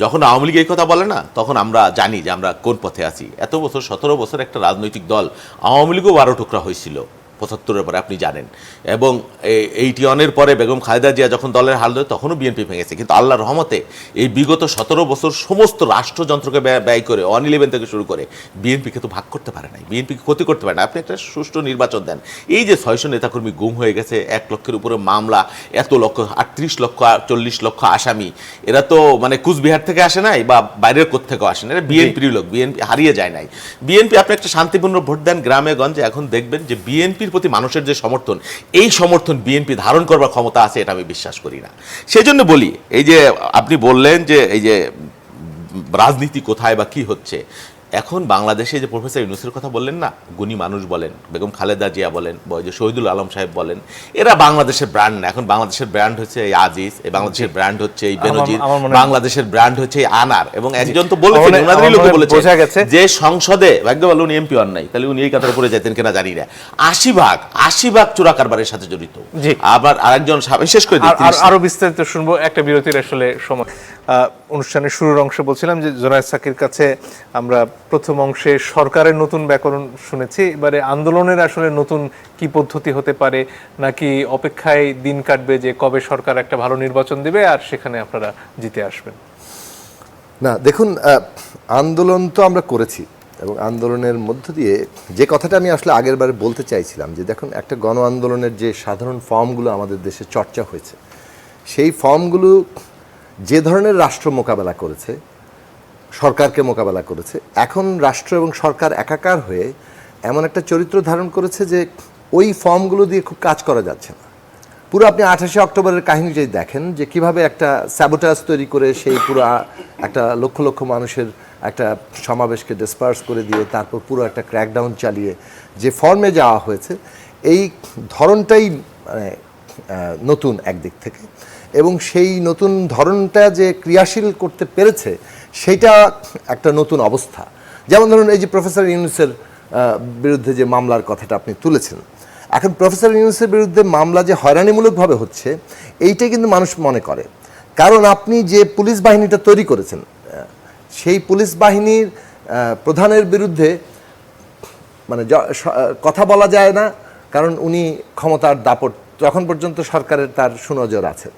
যখন আওয়ামী লীগ এই কথা বলে না, তখন আমরা জানি যে আমরা কোন পথে আছি। এত বছর 17 বছর একটা রাজনৈতিক দল, আওয়ামী লীগও 12 টুকরা হয়েছিল 75-এর পরে, আপনি জানেন। এবং 81-এর পরে বেগম খালেদা জিয়া যখন দলের হাল ধরে তখনও বিএনপি ভেঙেছে। কিন্তু আল্লাহর রহমতে এই বিগত 17 বছর সমস্ত রাষ্ট্রযন্ত্রকে ব্যয় করে 111 থেকে শুরু করে বিএনপিকে তো ভাগ করতে পারে নাই, বিএনপিকে ক্ষতি করতে পারে না। আপনি একটা সুষ্ঠু নির্বাচন দেন। এই যে 600 নেতাকর্মী গুম হয়ে গেছে, 1 লক্ষের উপরে মামলা, এত লক্ষ 38 লক্ষ 40 লক্ষ আসামি, এরা তো মানে কুচবিহার থেকে আসে নাই বা বাইরের কোত্থেকেও আসে না, এরা বিএনপির লোক, বিএনপি হারিয়ে যায় নাই। বিএনপি আপনি একটা শান্তিপূর্ণ ভোট দেন গ্রামে গঞ্জে, এখন দেখবেন যে বিএনপি প্রতি মানুষের যে সমর্থন, এই সমর্থন বিএনপি ধারণ করবার ক্ষমতা আছে এটা আমি বিশ্বাস করি না। সেজন্য বলি, এই যে আপনি বললেন যে এই যে রাজনীতি কোথায় বা কি হচ্ছে, এখন বাংলাদেশে যে প্রফেসর ইউনূসের কথা বললেন না, গুণী মানুষ বলেন, বেগম খালেদা জিয়া বলেন, বা যে শহীদুল আলম সাহেব বলেন, এরা বাংলাদেশের ব্র্যান্ড না। এখন বাংলাদেশের ব্র্যান্ড হচ্ছে এই আজিজ, এই বাংলাদেশের ব্র্যান্ড হচ্ছে এই বেনজির, বাংলাদেশের ব্র্যান্ড হচ্ছে এই আনার। এবং একজন তো বলেছেন, ওনাদেরই লোক বলেছে যে সংসদে ভাগ্য ভালো উনি এমপি হন নাই, তাহলে উনি এই কাতার উপরে যেতেন কিনা জানি না। 80 ভাগ চোরা কারবারের সাথে জড়িত। আবার আরেকজন শেষ করে দিই, আরো বিস্তারিত শুনবো একটা বিরতির আসলে সময়। অনুষ্ঠানের শুরুর অংশে বলছিলাম যে জোনায়েদ সাকির কাছে আমরা প্রথম অংশে সরকারের নতুন ব্যাকরণ শুনেছি, এবারে আন্দোলনের আসলে নতুন কি পদ্ধতি হতে পারে, নাকি অপেক্ষায় দিন কাটবে যে কবে সরকার একটা ভালো নির্বাচন দিবে আর সেখানে আপনারা জিতে আসবেন? না দেখুন, আন্দোলন তো আমরা করেছি, এবং আন্দোলনের মধ্য দিয়ে যে কথাটা আমি আসলে আগের বারে বলতে চাইছিলাম যে দেখুন, একটা গণ আন্দোলনের যে সাধারণ ফর্মগুলো আমাদের দেশে চর্চা হয়েছে, সেই ফর্মগুলো যে ধরনের রাষ্ট্র মোকাবেলা করেছে, সরকারকে মোকাবেলা করেছে, এখন রাষ্ট্র এবং সরকার একাকার হয়ে এমন একটা চরিত্র ধারণ করেছে যে ওই ফর্মগুলো দিয়ে খুব কাজ করা যাচ্ছে না। পুরো আপনি 28শে অক্টোবরের কাহিনীটাই দেখেন যে কিভাবে একটা স্যাবোটাজ তৈরি করে সেই পুরো একটা লক্ষ লক্ষ মানুষের একটা সমাবেশকে ডিসপার্স করে দিয়ে তারপর পুরো একটা ক্র্যাকডাউন চালিয়ে যে ফর্মে যাওয়া হয়েছে, এই ধরনটাই মানে নতুন একদিক থেকে, এবং সেই নতুন ধরনটা যে ক্রিয়াশীল করতে পেরেছে সেটা একটা নতুন অবস্থা। যেমন ধরুন, এই যে প্রফেসর ইউনূসের বিরুদ্ধে যে মামলার কথাটা আপনি তুলেছেন, এখন প্রফেসর ইউনূসের বিরুদ্ধে মামলা যে হয়রানিমূলকভাবে হচ্ছে এইটাই কিন্তু মানুষ মনে করে। কারণ আপনি যে পুলিশ বাহিনীটা তৈরি করেছেন, সেই পুলিশ বাহিনীর প্রধানের বিরুদ্ধে মানে কথা বলা যায় না, কারণ উনি ক্ষমতার দাপট, যখন পর্যন্ত সরকারের তার সুনজর আছে,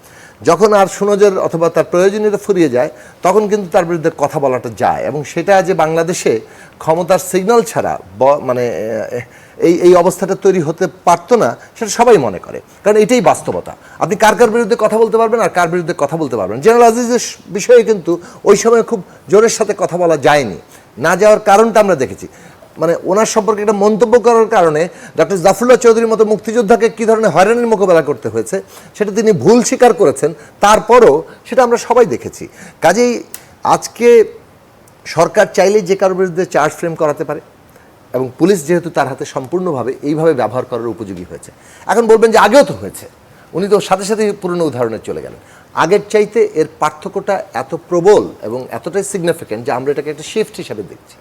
যখন আর সুনজর অথবা তার প্রয়োজনীয়তা ফুরিয়ে যায় তখন কিন্তু তার বিরুদ্ধে কথা বলাটা যায়। এবং সেটা যে বাংলাদেশে ক্ষমতার সিগন্যাল ছাড়া মানে এই অবস্থাটা তৈরি হতে পারতো না, সেটা সবাই মনে করে, কারণ এটাই বাস্তবতা। আপনি কার কার বিরুদ্ধে কথা বলতে পারবেন আর কার বিরুদ্ধে কথা বলতে পারবেন। জেনারেল আজিজের বিষয়ে কিন্তু ওই সময় খুব জোরের সাথে কথা বলা যায়নি, না যাওয়ার কারণটা আমরা দেখেছি। মানে ওনার সম্পর্কে একটা মন্তব্য করার কারণে ডক্টর জাফরুল্লাহ চৌধুরীর মতো মুক্তিযোদ্ধাকে কী ধরনের হয়রানির মোকাবেলা করতে হয়েছে সেটা তিনি ভুল স্বীকার করেছেন, তারপরও সেটা আমরা সবাই দেখেছি। কাজেই আজকে সরকার চাইলেই যে কারোর বিরুদ্ধে চার্জ ফ্রেম করাতে পারে, এবং পুলিশ যেহেতু তার হাতে সম্পূর্ণভাবে এইভাবে ব্যবহার করার উপযোগী হয়েছে। এখন বলবেন যে আগেও তো হয়েছে, উনি তো সাথে সাথে পুরনো উদাহরণে চলে গেলেন। আগের চাইতে এর পার্থক্যটা এত প্রবল এবং এতটাই সিগনিফিক্যান্ট যে আমরা এটাকে একটা শিফট হিসাবে দেখছি,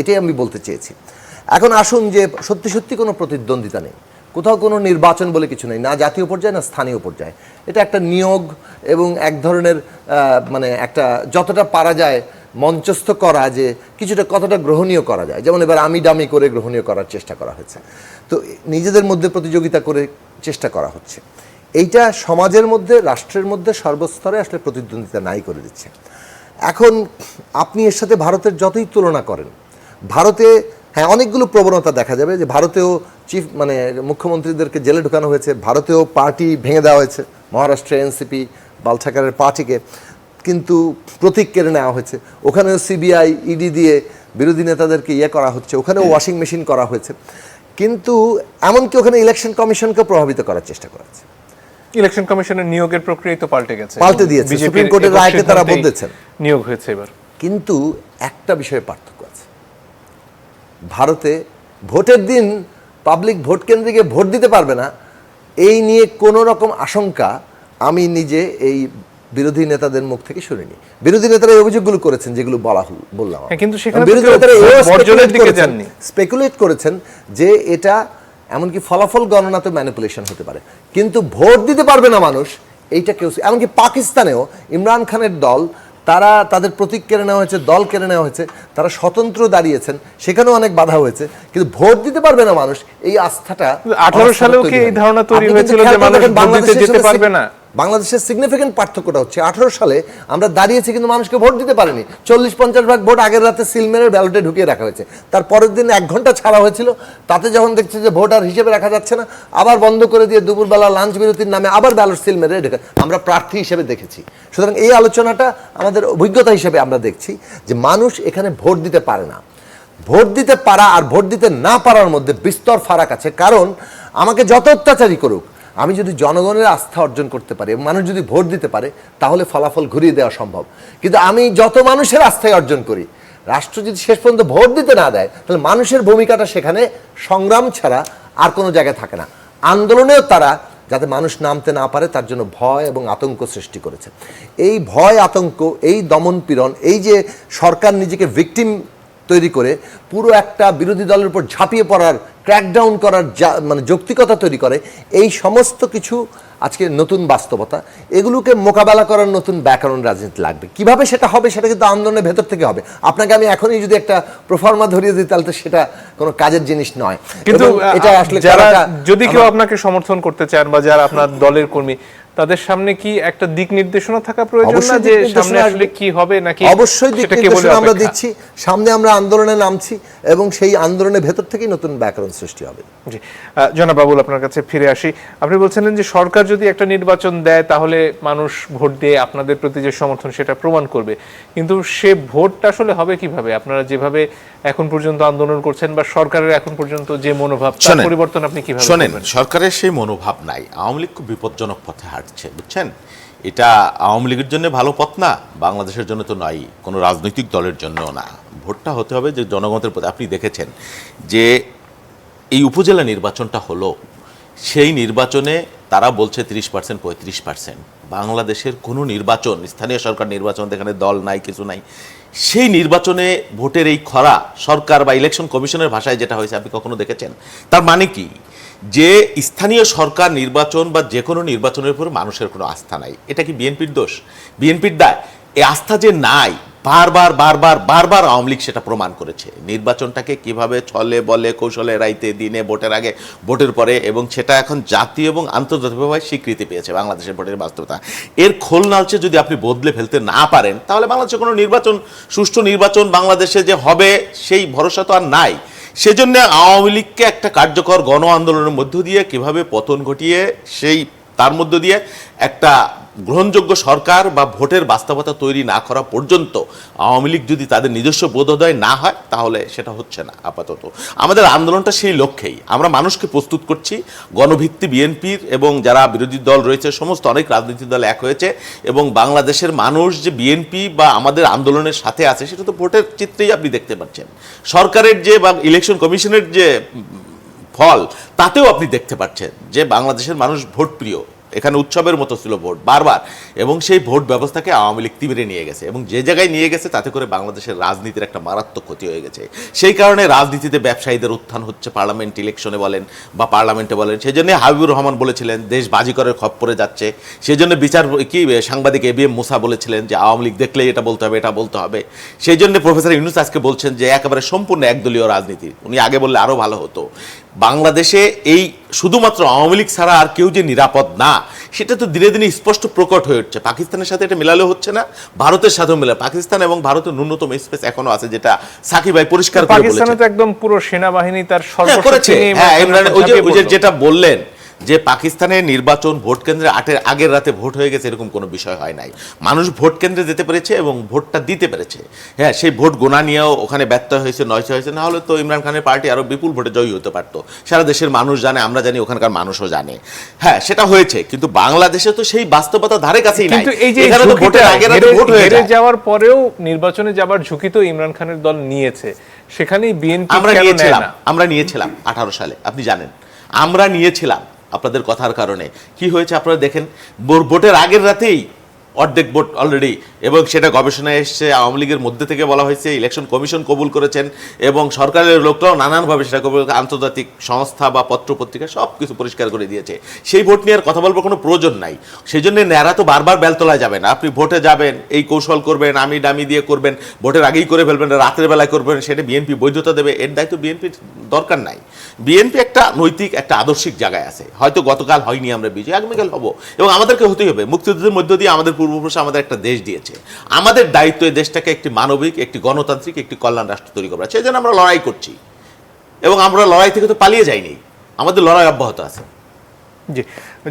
এটাই আমি বলতে চেয়েছি। এখন আসুন, যে সত্যি সত্যি কোনো প্রতিদ্বন্দ্বিতা নেই, কোথাও কোনো নির্বাচন বলে কিছু নেই, না জাতীয় পর্যায়ে না স্থানীয় পর্যায়ে। এটা একটা নিয়োগ এবং এক ধরনের মানে একটা যতটা পারা যায় মঞ্চস্থ করা, যে কিছুটা কতটা গ্রহণীয় করা যায়। যেমন এবার আমি ডামি করে গ্রহণীয় করার চেষ্টা করা হয়েছে, তো নিজেদের মধ্যে প্রতিযোগিতা করে চেষ্টা করা হচ্ছে। এইটা সমাজের মধ্যে, রাষ্ট্রের মধ্যে সর্বস্তরে আসলে প্রতিদ্বন্দ্বিতা নাই করে দিচ্ছে। এখন আপনি এর সাথে ভারতের যতই তুলনা করেন, ভারতে হ্যাঁ অনেকগুলো প্রবণতা দেখা যাবে যে ভারতেও মানে মুখ্যমন্ত্রীদেরকে জেলে ঢুকানো হয়েছে, ভারতেও পার্টি ভেঙে দেওয়া হয়েছে, মহারাষ্ট্রে এনসিপি বাল ঠাকরের পার্টিকে কিন্তু প্রতীক কেড়ে নেওয়া হয়েছে, ওখানেও সিবিআই ইডি দিয়ে বিরোধী নেতাদেরকে করা হচ্ছে, ওখানেও ওয়াশিং মেশিন করা হয়েছে, কিন্তু এমনকি ওখানে ইলেকশন কমিশনকে প্রভাবিত করার চেষ্টা করা হচ্ছে। ইলেকশন কমিশনের নিয়োগের প্রক্রিয়া তো পাল্টে গেছে, পাল্টে দিয়েছে, সুপ্রিম কোর্টের রায়কে তারা বদলেছেন, নিয়োগ হয়েছে এবার। কিন্তু একটা বিষয়ে পার্থক্য আছে, ভারতে ভোটের দিন পাবলিক ভোট কেন্দ্রে গিয়ে ভোট দিতে পারবে না এই নিয়ে কোনো রকম আশঙ্কা আমি নিজে এই বিরোধী নেতাদের মুখ থেকে শুনিনি। বিরোধী নেতারা এই অভিযোগগুলো করেছেন যেগুলো বললাম, কিন্তু সেখানে বিরোধী নেতারা বর্জনের দিকে যাননি, স্পেকুলেট করেছেন যে এটা এমনকি ফলাফল গণনাতে ম্যানিপুলেশন হতে পারে, কিন্তু ভোট দিতে পারবে না মানুষ এইটা কেউ। এমনকি পাকিস্তানেও ইমরান খানের দল, তারা তাদের প্রতীক কেড়ে নেওয়া হয়েছে, দল কেড়ে নেওয়া হয়েছে, তারা স্বতন্ত্র দাঁড়িয়েছেন, সেখানেও অনেক বাধা হয়েছে, কিন্তু ভোট দিতে পারবে না মানুষ, এই আস্থাটা 18 সালেও কি এই ধারণা তৈরি হয়েছিল যে মানুষ ভোট দিতে যেতে পারবে না? বাংলাদেশের সিগনিফিকেন্ট পার্থক্যটা হচ্ছে 18 সালে আমরা দাঁড়িয়েছি কিন্তু মানুষকে ভোট দিতে পারিনি। 40-50 ভাগ ভোট আগের রাতে সিল মেরে ব্যালটে ঢুকিয়ে রাখা হয়েছে, তার পরের দিন 1 ঘন্টা ছাড়া হয়েছিল, তাতে যখন দেখছে যে ভোট আর হিসেবে রাখা যাচ্ছে না, আবার বন্ধ করে দিয়ে দুপুরবেলা লাঞ্চ বিরতির নামে আবার ব্যালট সিল মেরে ঢুকে আমরা প্রার্থী হিসেবে দেখেছি। সুতরাং এই আলোচনাটা আমাদের অভিজ্ঞতা হিসেবে আমরা দেখছি যে মানুষ এখানে ভোট দিতে পারে না। ভোট দিতে পারা আর ভোট দিতে না পারার মধ্যে বিস্তর ফারাক আছে, কারণ আমাকে যত অত্যাচারই করুক, আমি যদি জনগণের আস্থা অর্জন করতে পারি, মানুষ যদি ভোট দিতে পারে, তাহলে ফলাফল ঘুরিয়ে দেওয়া সম্ভব। কিন্তু আমি যত মানুষের আস্থায় অর্জন করি, রাষ্ট্র যদি শেষ পর্যন্ত ভোট দিতে না দেয়, তাহলে মানুষের ভূমিকাটা সেখানে সংগ্রাম ছাড়া আর কোনো জায়গায় থাকে না। আন্দোলনেও তারা যাতে মানুষ নামতে না পারে তার জন্য ভয় এবং আতঙ্ক সৃষ্টি করেছে। এই ভয় আতঙ্ক, এই দমন পীড়ন, এই যে সরকার নিজেকে ভিকটিম তৈরি করে পুরো একটা বিরোধী দলের উপর ঝাঁপিয়ে পড়ার, ক্র্যাকডাউন করার মানে যৌক্তিকতা তৈরি করে, এই সমস্ত কিছু আজকে নতুন বাস্তবতা, এগুলোকে মোকাবেলা করার নতুন ব্যাকরণ রাজনীতি লাগবে। কিভাবে সেটা হবে সেটা কিন্তু আন্দোলনের ভেতর থেকে হবে। আপনাকে আমি এখনই যদি একটা প্রফর্মা ধরিয়ে দিই তাহলে তো সেটা কোনো কাজের জিনিস নয়। কিন্তু এটা আসলে যারা যদি কেউ আপনাকে সমর্থন করতে চান বা যারা আপনার দলের কর্মী, তাদের সামনে কি একটা দিক নির্দেশনা থাকা প্রয়োজন না, যে সামনে আসলে কি হবে নাকি? অবশ্যই দিক নির্দেশনা আমরা দিচ্ছি, সামনে আমরা আন্দোলনে নামছি এবং সেই আন্দোলনের ভেতর থেকেই নতুন ব্যাকরণ সৃষ্টি হবে। জি, জনাব বাবুল আপনার কাছে ফিরে আসি। আপনি বলছিলেন যে সরকার যদি একটা নির্বাচন দেয় তাহলে মানুষ ভোট দিয়ে আপনাদের প্রতি যে সমর্থন সেটা প্রমাণ করবে, কিন্তু সে ভোটটা আসলে হবে কিভাবে? আপনারা যেভাবে এখন পর্যন্ত আন্দোলন করছেন বা সরকারের এখন পর্যন্ত যে মনোভাব, তার পরিবর্তন আপনি কিভাবে শোনেন? সরকারের সেই মনোভাব নাই। আওয়ামী লীগ খুব বিপজ্জনক পথে হাঁটছে, বুঝছেন? এটা আওয়ামী লীগের জন্য ভালো পথ না, বাংলাদেশের জন্য তো নয়, কোনো রাজনৈতিক দলের জন্যও না। ভোটটা হতে হবে যে জনগণের প্রতি। আপনি দেখেছেন যে এই উপজেলা নির্বাচনটা হলো, সেই নির্বাচনে তারা বলছে 30%, 35%। বাংলাদেশের কোনো নির্বাচন, স্থানীয় সরকার নির্বাচন, যেখানে দল নাই, কিছু নাই, সেই নির্বাচনে ভোটের এই খরা সরকার বা ইলেকশন কমিশনের ভাষায় যেটা হয়েছে আপনি কখনো দেখেছেন? তার মানে কি? যে স্থানীয় সরকার নির্বাচন বা যে কোনো নির্বাচনের উপর মানুষের কোনো আস্থা নাই। এটা কি বিএনপির দোষ, বিএনপির দায়? এই আস্থা যে নাই, বারবার বারবার বারবার আওয়ামী লীগ সেটা প্রমাণ করেছে। নির্বাচনটাকে কিভাবে ছলে বলে কৌশলে, রাইতে দিনে, ভোটের আগে ভোটের পরে, এবং সেটা এখন জাতীয় এবং আন্তর্জাতিকভাবে স্বীকৃতি পেয়েছে বাংলাদেশের ভোটের বাস্তবতা। এর খোল নালচে যদি আপনি বদলে ফেলতে না পারেন, তাহলে বাংলাদেশে কোনো নির্বাচন, সুষ্ঠু নির্বাচন বাংলাদেশে যে হবে সেই ভরসা তো আর নাই। সেজন্য আওয়ামী লীগকে একটা কার্যকর গণ আন্দোলনের মধ্য দিয়ে কিভাবে পতন ঘটিয়ে সেই তার মধ্য দিয়ে একটা গ্রহণযোগ্য সরকার বা ভোটের বাস্তবতা তৈরি না করা পর্যন্ত আওয়ামী লীগ যদি তাদের নিজস্ব বোধোদয় না হয়, তাহলে সেটা হচ্ছে না। আপাতত আমাদের আন্দোলনটা সেই লক্ষ্যেই, আমরা মানুষকে প্রস্তুত করছি। গণভিত্তি বিএনপির এবং যারা বিরোধী দল রয়েছে সমস্ত অনেক রাজনৈতিক দল এক হয়েছে, এবং বাংলাদেশের মানুষ যে বিএনপি বা আমাদের আন্দোলনের সাথে আছে সেটা তো ভোটের চিত্রেই আপনি দেখতে পাচ্ছেন। সরকারের যে বা ইলেকশন কমিশনের যে ফল, তাতেও আপনি দেখতে পাচ্ছেন যে বাংলাদেশের মানুষ ভোটপ্রিয়। এখানে উৎসবের মতো ছিল ভোট বারবার, এবং সেই ভোট ব্যবস্থাকে আওয়ামী লীগ তিমিরে নিয়ে গেছে, এবং যে জায়গায় নিয়ে গেছে তাতে করে বাংলাদেশের রাজনীতির একটা মারাত্মক ক্ষতি হয়ে গেছে। সেই কারণে রাজনীতিতে ব্যবসায়ীদের উত্থান হচ্ছে, পার্লামেন্ট ইলেকশনে বলেন বা পার্লামেন্টে বলেন। সেই জন্য হাবিবুর রহমান বলেছিলেন দেশ বাজিকরের খপ্পরে যাচ্ছে। সেই জন্য সাংবাদিক ABM মুসা বলেছিলেন যে আওয়ামী লীগ দেখলেই এটা বলতে হবে, এটা বলতে হবে। সেই জন্য প্রফেসর ইউনূস আজকে বলছেন যে একেবারে সম্পূর্ণ একদলীয় রাজনীতি। উনি আগে বললে আরো ভালো হতো। বাংলাদেশে এই শুধুমাত্র আওয়ামী লীগ ছাড়া আর কেউ যে নিরাপদ না, সেটা তো ধীরে ধীরে স্পষ্ট প্রকট হয়ে উঠছে। পাকিস্তানের সাথে এটা মেলালেও হচ্ছে না, ভারতের সাথেও মেলা। পাকিস্তান এবং ভারতের ন্যূনতম স্পেস এখনো আছে, যেটা সাকিব ভাই পরিষ্কার করে বলেছেন। পাকিস্তানে তো একদম পুরো সেনাবাহিনী তার করেছে। হ্যাঁ, ইমরান ওই যে যেটা বললেন যে পাকিস্তানের নির্বাচন ভোট কেন্দ্রে আগের রাতে ভোট হয়ে গেছে, এরকম কোনো বিষয় হয় নাই। মানুষ ভোট কেন্দ্রে যেতে পেরেছে এবং ভোটটা দিতে পেরেছে। হ্যাঁ, সেই ভোট গোনা নিয়েও ওখানে ব্যত্যয় হয়েছে, নয়ছে হয়েছে। না হলে তো ইমরান খানের পার্টি আরো বিপুল ভোটে জয়ী হতে পারতো। সারা দেশের মানুষ জানে, আমরা জানি, ওখানকার মানুষও জানে। হ্যাঁ, সেটা হয়েছে, কিন্তু বাংলাদেশে তো সেই বাস্তবতা ধারে কাছেই নাই। কিন্তু এই যে এখানে তো ভোটের আগের রাতে ভোট হয়ে যায়। যাওয়ার পরেও নির্বাচনে যাবার ঝুঁকি তো ইমরান খানের দল নিয়েছে, সেখানেই বিএনপি আমরা নিয়েছিলাম 18 সালে, আপনি জানেন আমরা নিয়েছিলাম আপনাদের কথার কারণে। কি হয়েছে আপনারা দেখেন, ভোটের আগের রাতেই অর্ধেক ভোট অলরেডি, এবং সেটা গবেষণায় এসছে, আওয়ামী লীগের মধ্যে থেকে বলা হয়েছে, ইলেকশন কমিশন কবুল করেছেন, এবং সরকারের লোকরাও নানানভাবে সেটা কবুল, আন্তর্জাতিক সংস্থা বা পত্রপত্রিকা সব কিছু পরিষ্কার করে দিয়েছে। সেই ভোট নিয়ে আর কথা বলবার কোনো প্রয়োজন নাই। সেই জন্য ন্যাড়া তো বারবার বেলতলায় যাবেন। আপনি ভোটে যাবেন, এই কৌশল করবেন, আমি ডামি দিয়ে করবেন, ভোটের আগেই করে ফেলবেন, রাতের বেলায় করবেন, সেটা বিএনপি বৈধতা দেবে, এর দায়িত্ব বিএনপির দরকার নাই। বিএনপি একটা নৈতিক, একটা আদর্শিক জায়গায় আছে। হয়তো গতকাল হয়নি আমরা বিজয়, আগামীকাল হবো, এবং আমাদেরকে হতেই হবে। মুক্তিযুদ্ধের মধ্য দিয়ে আমাদের পূর্বপুরুষ আমাদের একটা দেশ দিয়েছে। আমাদের দায়িত্ব এই দেশটাকে একটি মানবিক, একটি গণতান্ত্রিক, একটি কল্যাণ রাষ্ট্র তৈরি করা। সেই জন্য আমরা লড়াই করছি, এবং আমরা লড়াই থেকে তো পালিয়ে যাইনি, আমাদের লড়াই অব্যাহত আছে। জি,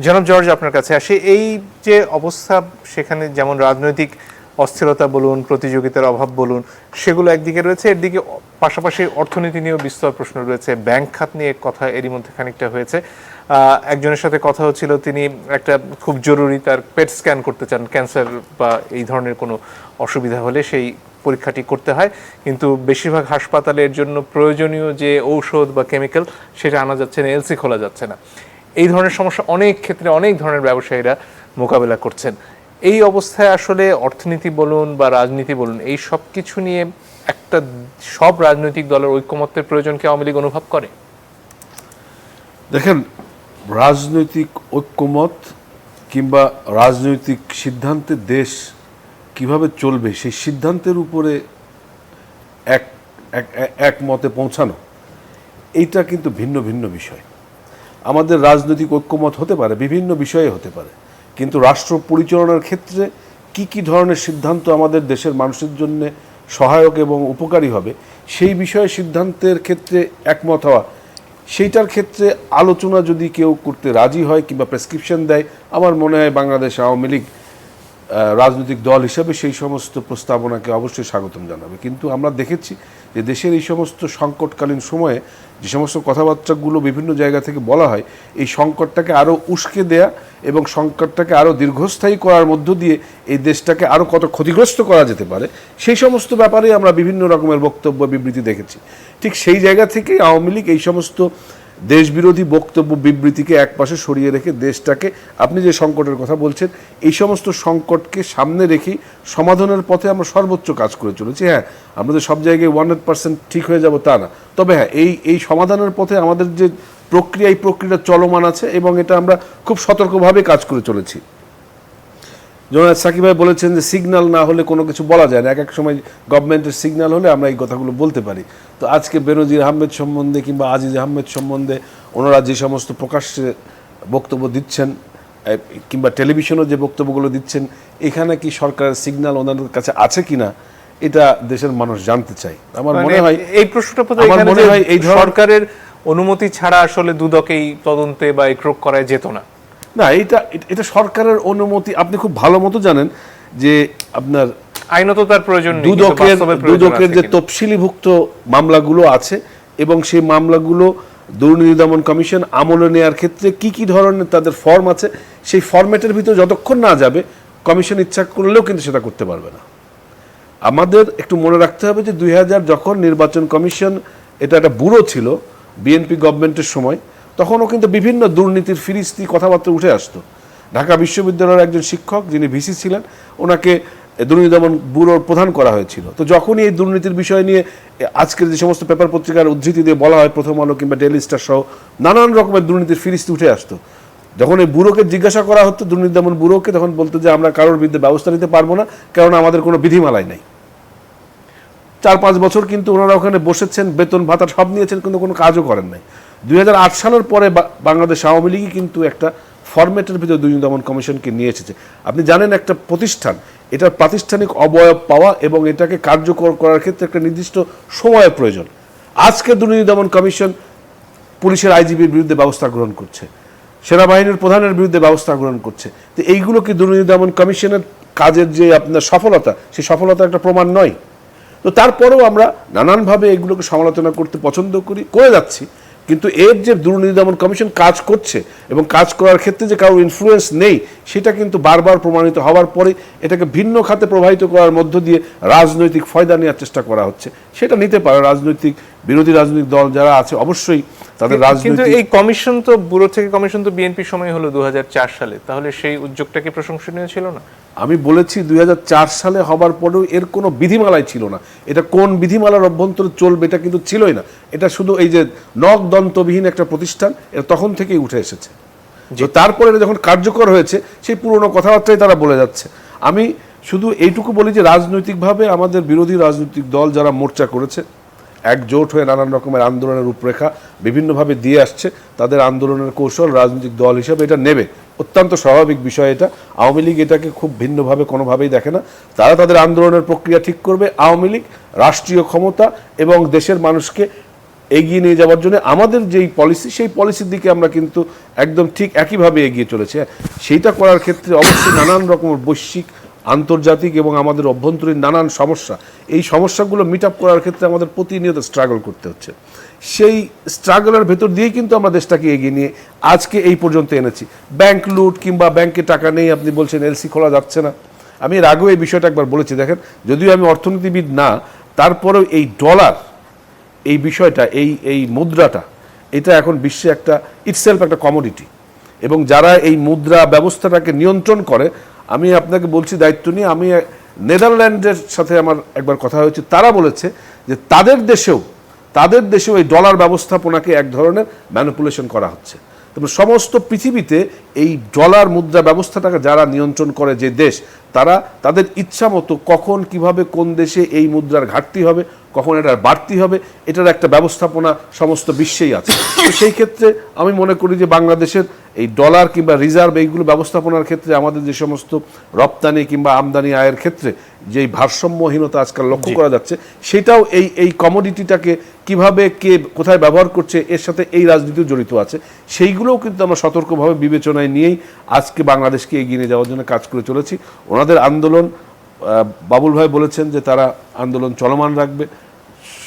জনাব জর্জ, আপনার কাছে আসে। এই যে অবস্থা, সেখানে যেমন রাজনৈতিক অস্থিরতা বলুন, প্রতিযোগিতার অভাব বলুন, সেগুলো একদিকে রয়েছে, এর দিকে পাশাপাশি অর্থনীতি নিয়েও বিস্তর প্রশ্ন রয়েছে। ব্যাংক খাত নিয়ে কথা এরই মধ্যে খানিকটা হয়েছে। একজনের সাথে কথা হচ্ছিল, তিনি একটা খুব জরুরি তার পেট স্ক্যান করতে চান, ক্যান্সার বা এই ধরনের কোনো অসুবিধা হলে সেই পরীক্ষাটি করতে হয়, কিন্তু বেশিরভাগ হাসপাতালের জন্য প্রয়োজনীয় যে ঔষধ বা কেমিক্যাল সেটা আনা যাচ্ছে না, এলসি খোলা যাচ্ছে না। এই ধরনের সমস্যা অনেক ক্ষেত্রে অনেক ধরনের ব্যবসায়ীরা মোকাবেলা করছেন। এই অবস্থায় আসলে অর্থনীতি বলুন বা রাজনীতি বলুন, এই সব কিছু নিয়ে একটা সব রাজনৈতিক দলের ঐক্যমত্যের প্রয়োজন কি আওয়ামী লীগ অনুভব করে? দেখেন, রাজনৈতিক ঐক্যমত কিংবা রাজনৈতিক সিদ্ধান্তে দেশ কিভাবে চলবে সেই সিদ্ধান্তের উপরে এক মতে পৌঁছানো, এইটা কিন্তু ভিন্ন ভিন্ন বিষয়। আমাদের রাজনৈতিক ঐক্যমত হতে পারে, বিভিন্ন বিষয়ে হতে পারে, কিন্তু রাষ্ট্র পরিচালনার ক্ষেত্রে কি কি ধরনের সিদ্ধান্ত আমাদের দেশের মানুষের জন্য সহায়ক এবং উপকারী হবে, সেই বিষয়ে সিদ্ধান্তের ক্ষেত্রে একমত হওয়া, সেইটার ক্ষেত্রে আলোচনা যদি কেউ করতে রাজি হয় কিংবা প্রেসক্রিপশন দেয়, আমার মনে হয় বাংলাদেশ আওয়ামী লীগ রাজনৈতিক দল হিসেবে সেই সমস্ত প্রস্তাবনাকে অবশ্যই স্বাগতম জানাবে। কিন্তু আমরা দেখেছি যে দেশের এই সমস্ত সংকটকালীন সময়ে যে সমস্ত কথাবার্তাগুলো বিভিন্ন জায়গা থেকে বলা হয়, এই সংকটটাকে আরও উস্কে দেয়া এবং সংকটটাকে আরও দীর্ঘস্থায়ী করার মধ্য দিয়ে এই দেশটাকে আরও কত ক্ষতিগ্রস্ত করা যেতে পারে, সেই সমস্ত ব্যাপারে আমরা বিভিন্ন রকমের বক্তব্য বিবৃতি দেখেছি। ঠিক সেই জায়গা থেকে আওয়ামী লীগ এই সমস্ত দেশবিরোধী বক্তব্য বিবৃতিকে একপাশে সরিয়ে রেখে দেশটাকে, আপনি যে সংকটের কথা বলছেন, এই সমস্ত সংকটকে সামনে রেখেই সমাধানের পথে আমরা সর্বোচ্চ কাজ করে চলেছি। হ্যাঁ, আমাদের সব জায়গায় 100% ঠিক হয়ে যাব তা না, তবে হ্যাঁ, এই সমাধানের পথে আমাদের যে প্রক্রিয়া, এই প্রক্রিয়াটা চলমান আছে এবং এটা আমরা খুব সতর্কভাবে কাজ করে চলেছি। জনাব সাকিব ভাই বলেছেন যে সিগন্যাল না হলে কোনো কিছু বলা যায় না, এক এক সময় গভর্নমেন্টের সিগন্যাল হলে আমরা এই কথাগুলো বলতে পারি। তো আজকে বেনজির আহমেদ সম্বন্ধে কিংবা আজিজ আহমেদ সম্বন্ধে ওনারা যে সমস্ত প্রকাশ্যে বক্তব্য দিচ্ছেন কিংবা টেলিভিশনও যে বক্তব্যগুলো দিচ্ছেন, এখানে কি সরকারের সিগন্যাল ওনাদের কাছে আছে কিনা, এটা দেশের মানুষ জানতে চায়। আমার মনে হয় এই প্রশ্নটা এই সরকারের অনুমতি ছাড়া আসলে দুদকেই তদন্তে বা একরোক করায় যেত না। না, এটা সরকারের অনুমতি, আপনি খুব ভালো মতো জানেন যে আপনার আইনত তার প্রয়োজন নেই, দুদকের যে তফসিলিভুক্ত মামলাগুলো আছে এবং সেই মামলাগুলো দুর্নীতি দমন কমিশন আমলে নেওয়ার ক্ষেত্রে কি কি ধরনের তাদের ফর্ম আছে, সেই ফরম্যাটের ভিতরে যতক্ষণ না যাবে কমিশন ইচ্ছা করলেও কিন্তু সেটা করতে পারবে না। আমাদের একটু মনে রাখতে হবে যে 2000 যখন নির্বাচন কমিশন এটা একটা ব্যুরো ছিল বিএনপি গভর্নমেন্টের সময়, তখনও কিন্তু বিভিন্ন দুর্নীতির ফিরিস্তি কথাবার্তা উঠে আসতো। ঢাকা বিশ্ববিদ্যালয়ের একজন শিক্ষক যিনি ভিসি ছিলেন, ওনাকে দুর্নীতি দমন ব্যুরোর প্রধান করা হয়েছিল। তো যখনই এই দুর্নীতির বিষয় নিয়ে আজকের যে সমস্ত পেপার পত্রিকার উদ্ধৃতি দিয়ে বলা হয়, প্রথম আলো কিংবা ডেইলি স্টার সহ নানান রকমের দুর্নীতির ফিরিস্তি উঠে আসতো, যখন এই ব্যুরোকে জিজ্ঞাসা করা হতো, দুর্নীতি দমন ব্যুরোকে, তখন বলতো যে আমরা কারোর বিরুদ্ধে ব্যবস্থা নিতে পারবো না, কারণ আমাদের কোনো বিধিমালাই নাই। 4-5 বছর কিন্তু ওনারা ওখানে বসেছেন, বেতন ভাতা সব নিয়েছেন, কিন্তু কোনো কাজও করেন নাই। 2008 সালের পরে বাংলাদেশ আওয়ামী লীগই কিন্তু একটা ফরম্যাটের ভিতরে দুর্নীতি দমন কমিশনকে নিয়ে এসেছে। আপনি জানেন, একটা প্রতিষ্ঠান এটার প্রাতিষ্ঠানিক অবয়ব পাওয়া এবং এটাকে কার্যকর করার ক্ষেত্রে একটা নির্দিষ্ট সময়ের প্রয়োজন। আজকে দুর্নীতি দমন কমিশন পুলিশের আইজিপির বিরুদ্ধে ব্যবস্থা গ্রহণ করছে, সেনাবাহিনীর প্রধানের বিরুদ্ধে ব্যবস্থা গ্রহণ করছে। তো এইগুলো কি দুর্নীতি দমন কমিশনের কাজের যে আপনার সফলতা, সেই সফলতার একটা প্রমাণ নয়? তো তারপরেও আমরা নানানভাবে এগুলোকে সমালোচনা করতে পছন্দ করে যাচ্ছি, কিন্তু এর যে দুর্নীতি দমন কমিশন কাজ করছে এবং কাজ করার ক্ষেত্রে যে কারো ইনফ্লুয়েন্স নেই, সেটা কিন্তু বারবার প্রমাণিত হওয়ার পরে এটাকে ভিন্ন খাতে প্রবাহিত করার মধ্য দিয়ে রাজনৈতিক ফয়দা নেওয়ার চেষ্টা করা হচ্ছে। সেটা নিতে পারে বিরোধী রাজনৈতিক দল যারা আছে, অবশ্যই তাদের কিন্তু রাজনৈতিক। এই কমিশন তো ব্যুরো থেকে কমিশন তো বিএনপি সময় হলো 2004 সালে, তাহলে সেই উদ্যোগটা কি প্রশংসনীয় ছিল না? আমি বলেছি 2004 সালে হবার পরেও এর কোনো বিধিমালাই ছিল না। এটা কোন বিধিমালার অভ্যন্তরে চলবে এটা কিন্তু ছিলই না। এটা শুধু এই যে নখদন্তবিহীন একটা প্রতিষ্ঠান, এটা তখন থেকেই উঠে এসেছে। যে তারপরে এটা যখন কার্যকর হয়েছে, সেই পুরনো কথাবার্তাই তারা বলে যাচ্ছে। আমি শুধু এইটুকু বলি যে রাজনৈতিকভাবে আমাদের বিরোধী রাজনৈতিক দল যারা মোর্চা করেছে, একজোট হয়ে নানান রকমের আন্দোলনের রূপরেখা বিভিন্নভাবে দিয়ে আসছে, তাদের আন্দোলনের কৌশল রাজনৈতিক দল হিসেবে এটা নেবে, অত্যন্ত স্বাভাবিক বিষয় এটা। আওয়ামী লীগ এটাকে খুব ভিন্নভাবে কোনোভাবেই দেখে না। তারা তাদের আন্দোলনের প্রক্রিয়া ঠিক করবে। আওয়ামী লীগ রাষ্ট্রীয় ক্ষমতা এবং দেশের মানুষকে এগিয়ে নিয়ে যাওয়ার জন্য আমাদের যেই পলিসি, সেই পলিসির দিকে আমরা কিন্তু একদম ঠিক একইভাবে এগিয়ে চলেছি। সেইটা করার ক্ষেত্রে অবশ্যই নানান রকমের বৈশ্বিক, আন্তর্জাতিক এবং আমাদের অভ্যন্তরীণ নানান সমস্যা, এই সমস্যাগুলো মিট আপ করার ক্ষেত্রে আমাদের প্রতিনিয়ত স্ট্রাগল করতে হচ্ছে। সেই স্ট্রাগলের ভেতর দিয়েই কিন্তু আমরা দেশটাকে এগিয়ে নিয়ে আজকে এই পর্যন্ত এনেছি। ব্যাংক লুট কিংবা ব্যাংকে টাকা নেই, আপনি বলছেন এলসি খোলা যাচ্ছে না। আমি এর আগেও এই বিষয়টা একবার বলেছি। দেখেন, যদিও আমি অর্থনীতিবিদ না, তারপরেও এই ডলার, এই বিষয়টা, এই মুদ্রাটা, এটা এখন বিশ্বে একটা ইটসেলফ একটা কমোডিটি, এবং যারা এই মুদ্রা ব্যবস্থাটাকে নিয়ন্ত্রণ করে, আমি আপনাকে বলছি দায়িত্ব নিয়ে, আমি নেদারল্যান্ডের সাথে আমার একবার কথা হয়েছে, তারা বলেছে যে তাদের দেশেও এই ডলার ব্যবস্থাপনাকে এক ধরনের ম্যানিপুলেশন করা হচ্ছে। তবে সমস্ত পৃথিবীতে এই ডলার মুদ্রা ব্যবস্থাটাকে যারা নিয়ন্ত্রণ করে যে দেশ, তারা তাদের ইচ্ছা মতো কখন কিভাবে কোন দেশে এই মুদ্রার ঘাটতি হবে, কখন এটার বাড়তি হবে, এটার একটা ব্যবস্থাপনা সমস্ত বিশ্বেই আছে। তো সেই ক্ষেত্রে আমি মনে করি যে বাংলাদেশের এই ডলার কিংবা রিজার্ভ, এইগুলো ব্যবস্থাপনার ক্ষেত্রে আমাদের যে সমস্ত রপ্তানি কিংবা আমদানি আয়ের ক্ষেত্রে যেই ভারসাম্যহীনতা আজকাল লক্ষ্য করা যাচ্ছে, সেটাও এই কমোডিটিটাকে কিভাবে কে কোথায় ব্যবহার করছে, এর সাথে এই রাজনীতিও জড়িত আছে। সেইগুলোও কিন্তু আমরা সতর্কভাবে বিবেচনায় নিয়েই আজকে বাংলাদেশকে এগিয়ে নিয়ে যাওয়ার জন্য কাজ করে চলেছি। ওনাদের আন্দোলন, বাবুল ভাই বলেছেন যে তারা আন্দোলন চলমান রাখবে,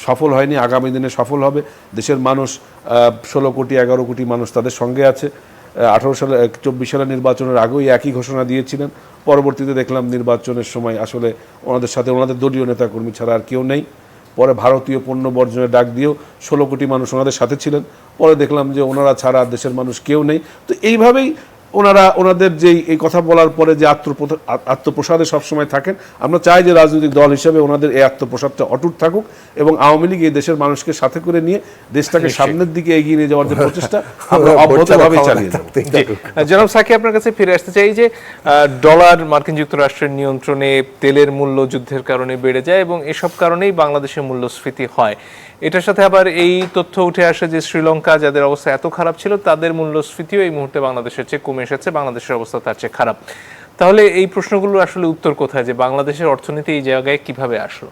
সফল হয়নি, আগামী দিনে সফল হবে। দেশের মানুষ 16 কোটি 11 কোটি মানুষ তাদের সঙ্গে আছে। 24 সালের নির্বাচনের আগেই একই ঘোষণা দিয়েছিলেন। পরবর্তীতে দেখলাম নির্বাচনের সময় আসলে ওনাদের সাথে ওনাদের দলীয় নেতাকর্মী ছাড়া আর কেউ নেই। পরে ভারতীয় পণ্য বর্জনের ডাক দিয়েও 16 কোটি মানুষ ওনাদের সাথে ছিলেন। পরে দেখলাম যে ওনারা ছাড়া দেশের মানুষ কেউ নেই। তো এইভাবেই ওনাদের যে এই কথা বলার পরে যে আত্মপ্রসাদে সবসময় থাকেন, আমরা চাই যে রাজনৈতিক দল হিসেবে ওনাদের এই আত্মপ্রসাদটা অটুট থাকুক, এবং আওয়ামী লীগ এই দেশের মানুষকে সাথে করে নিয়ে দেশটাকে সামনের দিকে এগিয়ে নিয়ে যাওয়ার যে প্রচেষ্টা আমরা অব্যাহতভাবে চালিয়ে যাব। জনাব সাকি, আপনার কাছে ফিরে আসতে চাই যে ডলার মার্কিন যুক্তরাষ্ট্রের নিয়ন্ত্রণে, তেলের মূল্য যুদ্ধের কারণে বেড়ে যায় এবং এসব কারণেই বাংলাদেশের মূল্যস্ফীতি হয়। এটার সাথে আবার এই তথ্য উঠে আসে যে শ্রীলঙ্কা, যাদের অবস্থা এত খারাপ ছিল, তাদের মূল্যস্ফীতিও এই মুহূর্তে বাংলাদেশের চেয়ে কমে এসেছে, বাংলাদেশের অবস্থা তার চেয়ে খারাপ। তাহলে এই প্রশ্নগুলোর আসলে উত্তর কোথায়, যে বাংলাদেশের অর্থনীতি এই জায়গায় কিভাবে আসলো?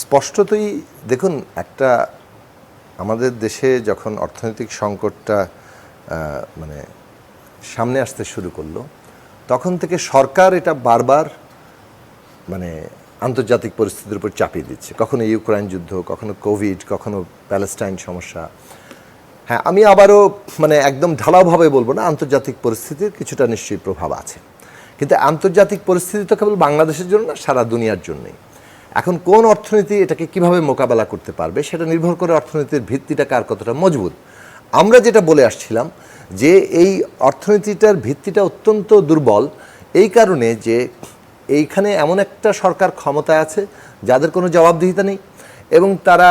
স্পষ্টতই দেখুন, একটা আমাদের দেশে যখন অর্থনৈতিক সংকটটা মানে সামনে আসতে শুরু করলো, তখন থেকে সরকার এটা বারবার মানে আন্তর্জাতিক পরিস্থিতির উপর চাপিয়ে দিচ্ছে। কখনো ইউক্রেন যুদ্ধ, কখনো কোভিড, কখনো প্যালেস্টাইন সমস্যা। হ্যাঁ, আমি আবারও মানে একদম ঢালাওভাবে বলবো না, আন্তর্জাতিক পরিস্থিতির কিছুটা নিশ্চয়ই প্রভাব আছে। কিন্তু আন্তর্জাতিক পরিস্থিতি তো কেবল বাংলাদেশের জন্য না, সারা দুনিয়ার জন্যই। এখন কোন অর্থনীতি এটাকে কিভাবে মোকাবেলা করতে পারবে, সেটা নির্ভর করে অর্থনীতির ভিত্তিটা কার কতটা মজবুত। আমরা যেটা বলে আসছিলাম যে এই অর্থনীতিটার ভিত্তিটা অত্যন্ত দুর্বল এই কারণে যে এইখানে এমন একটা সরকার ক্ষমতায় আছে যাদের কোনো জবাবদিহিতা নেই, এবং তারা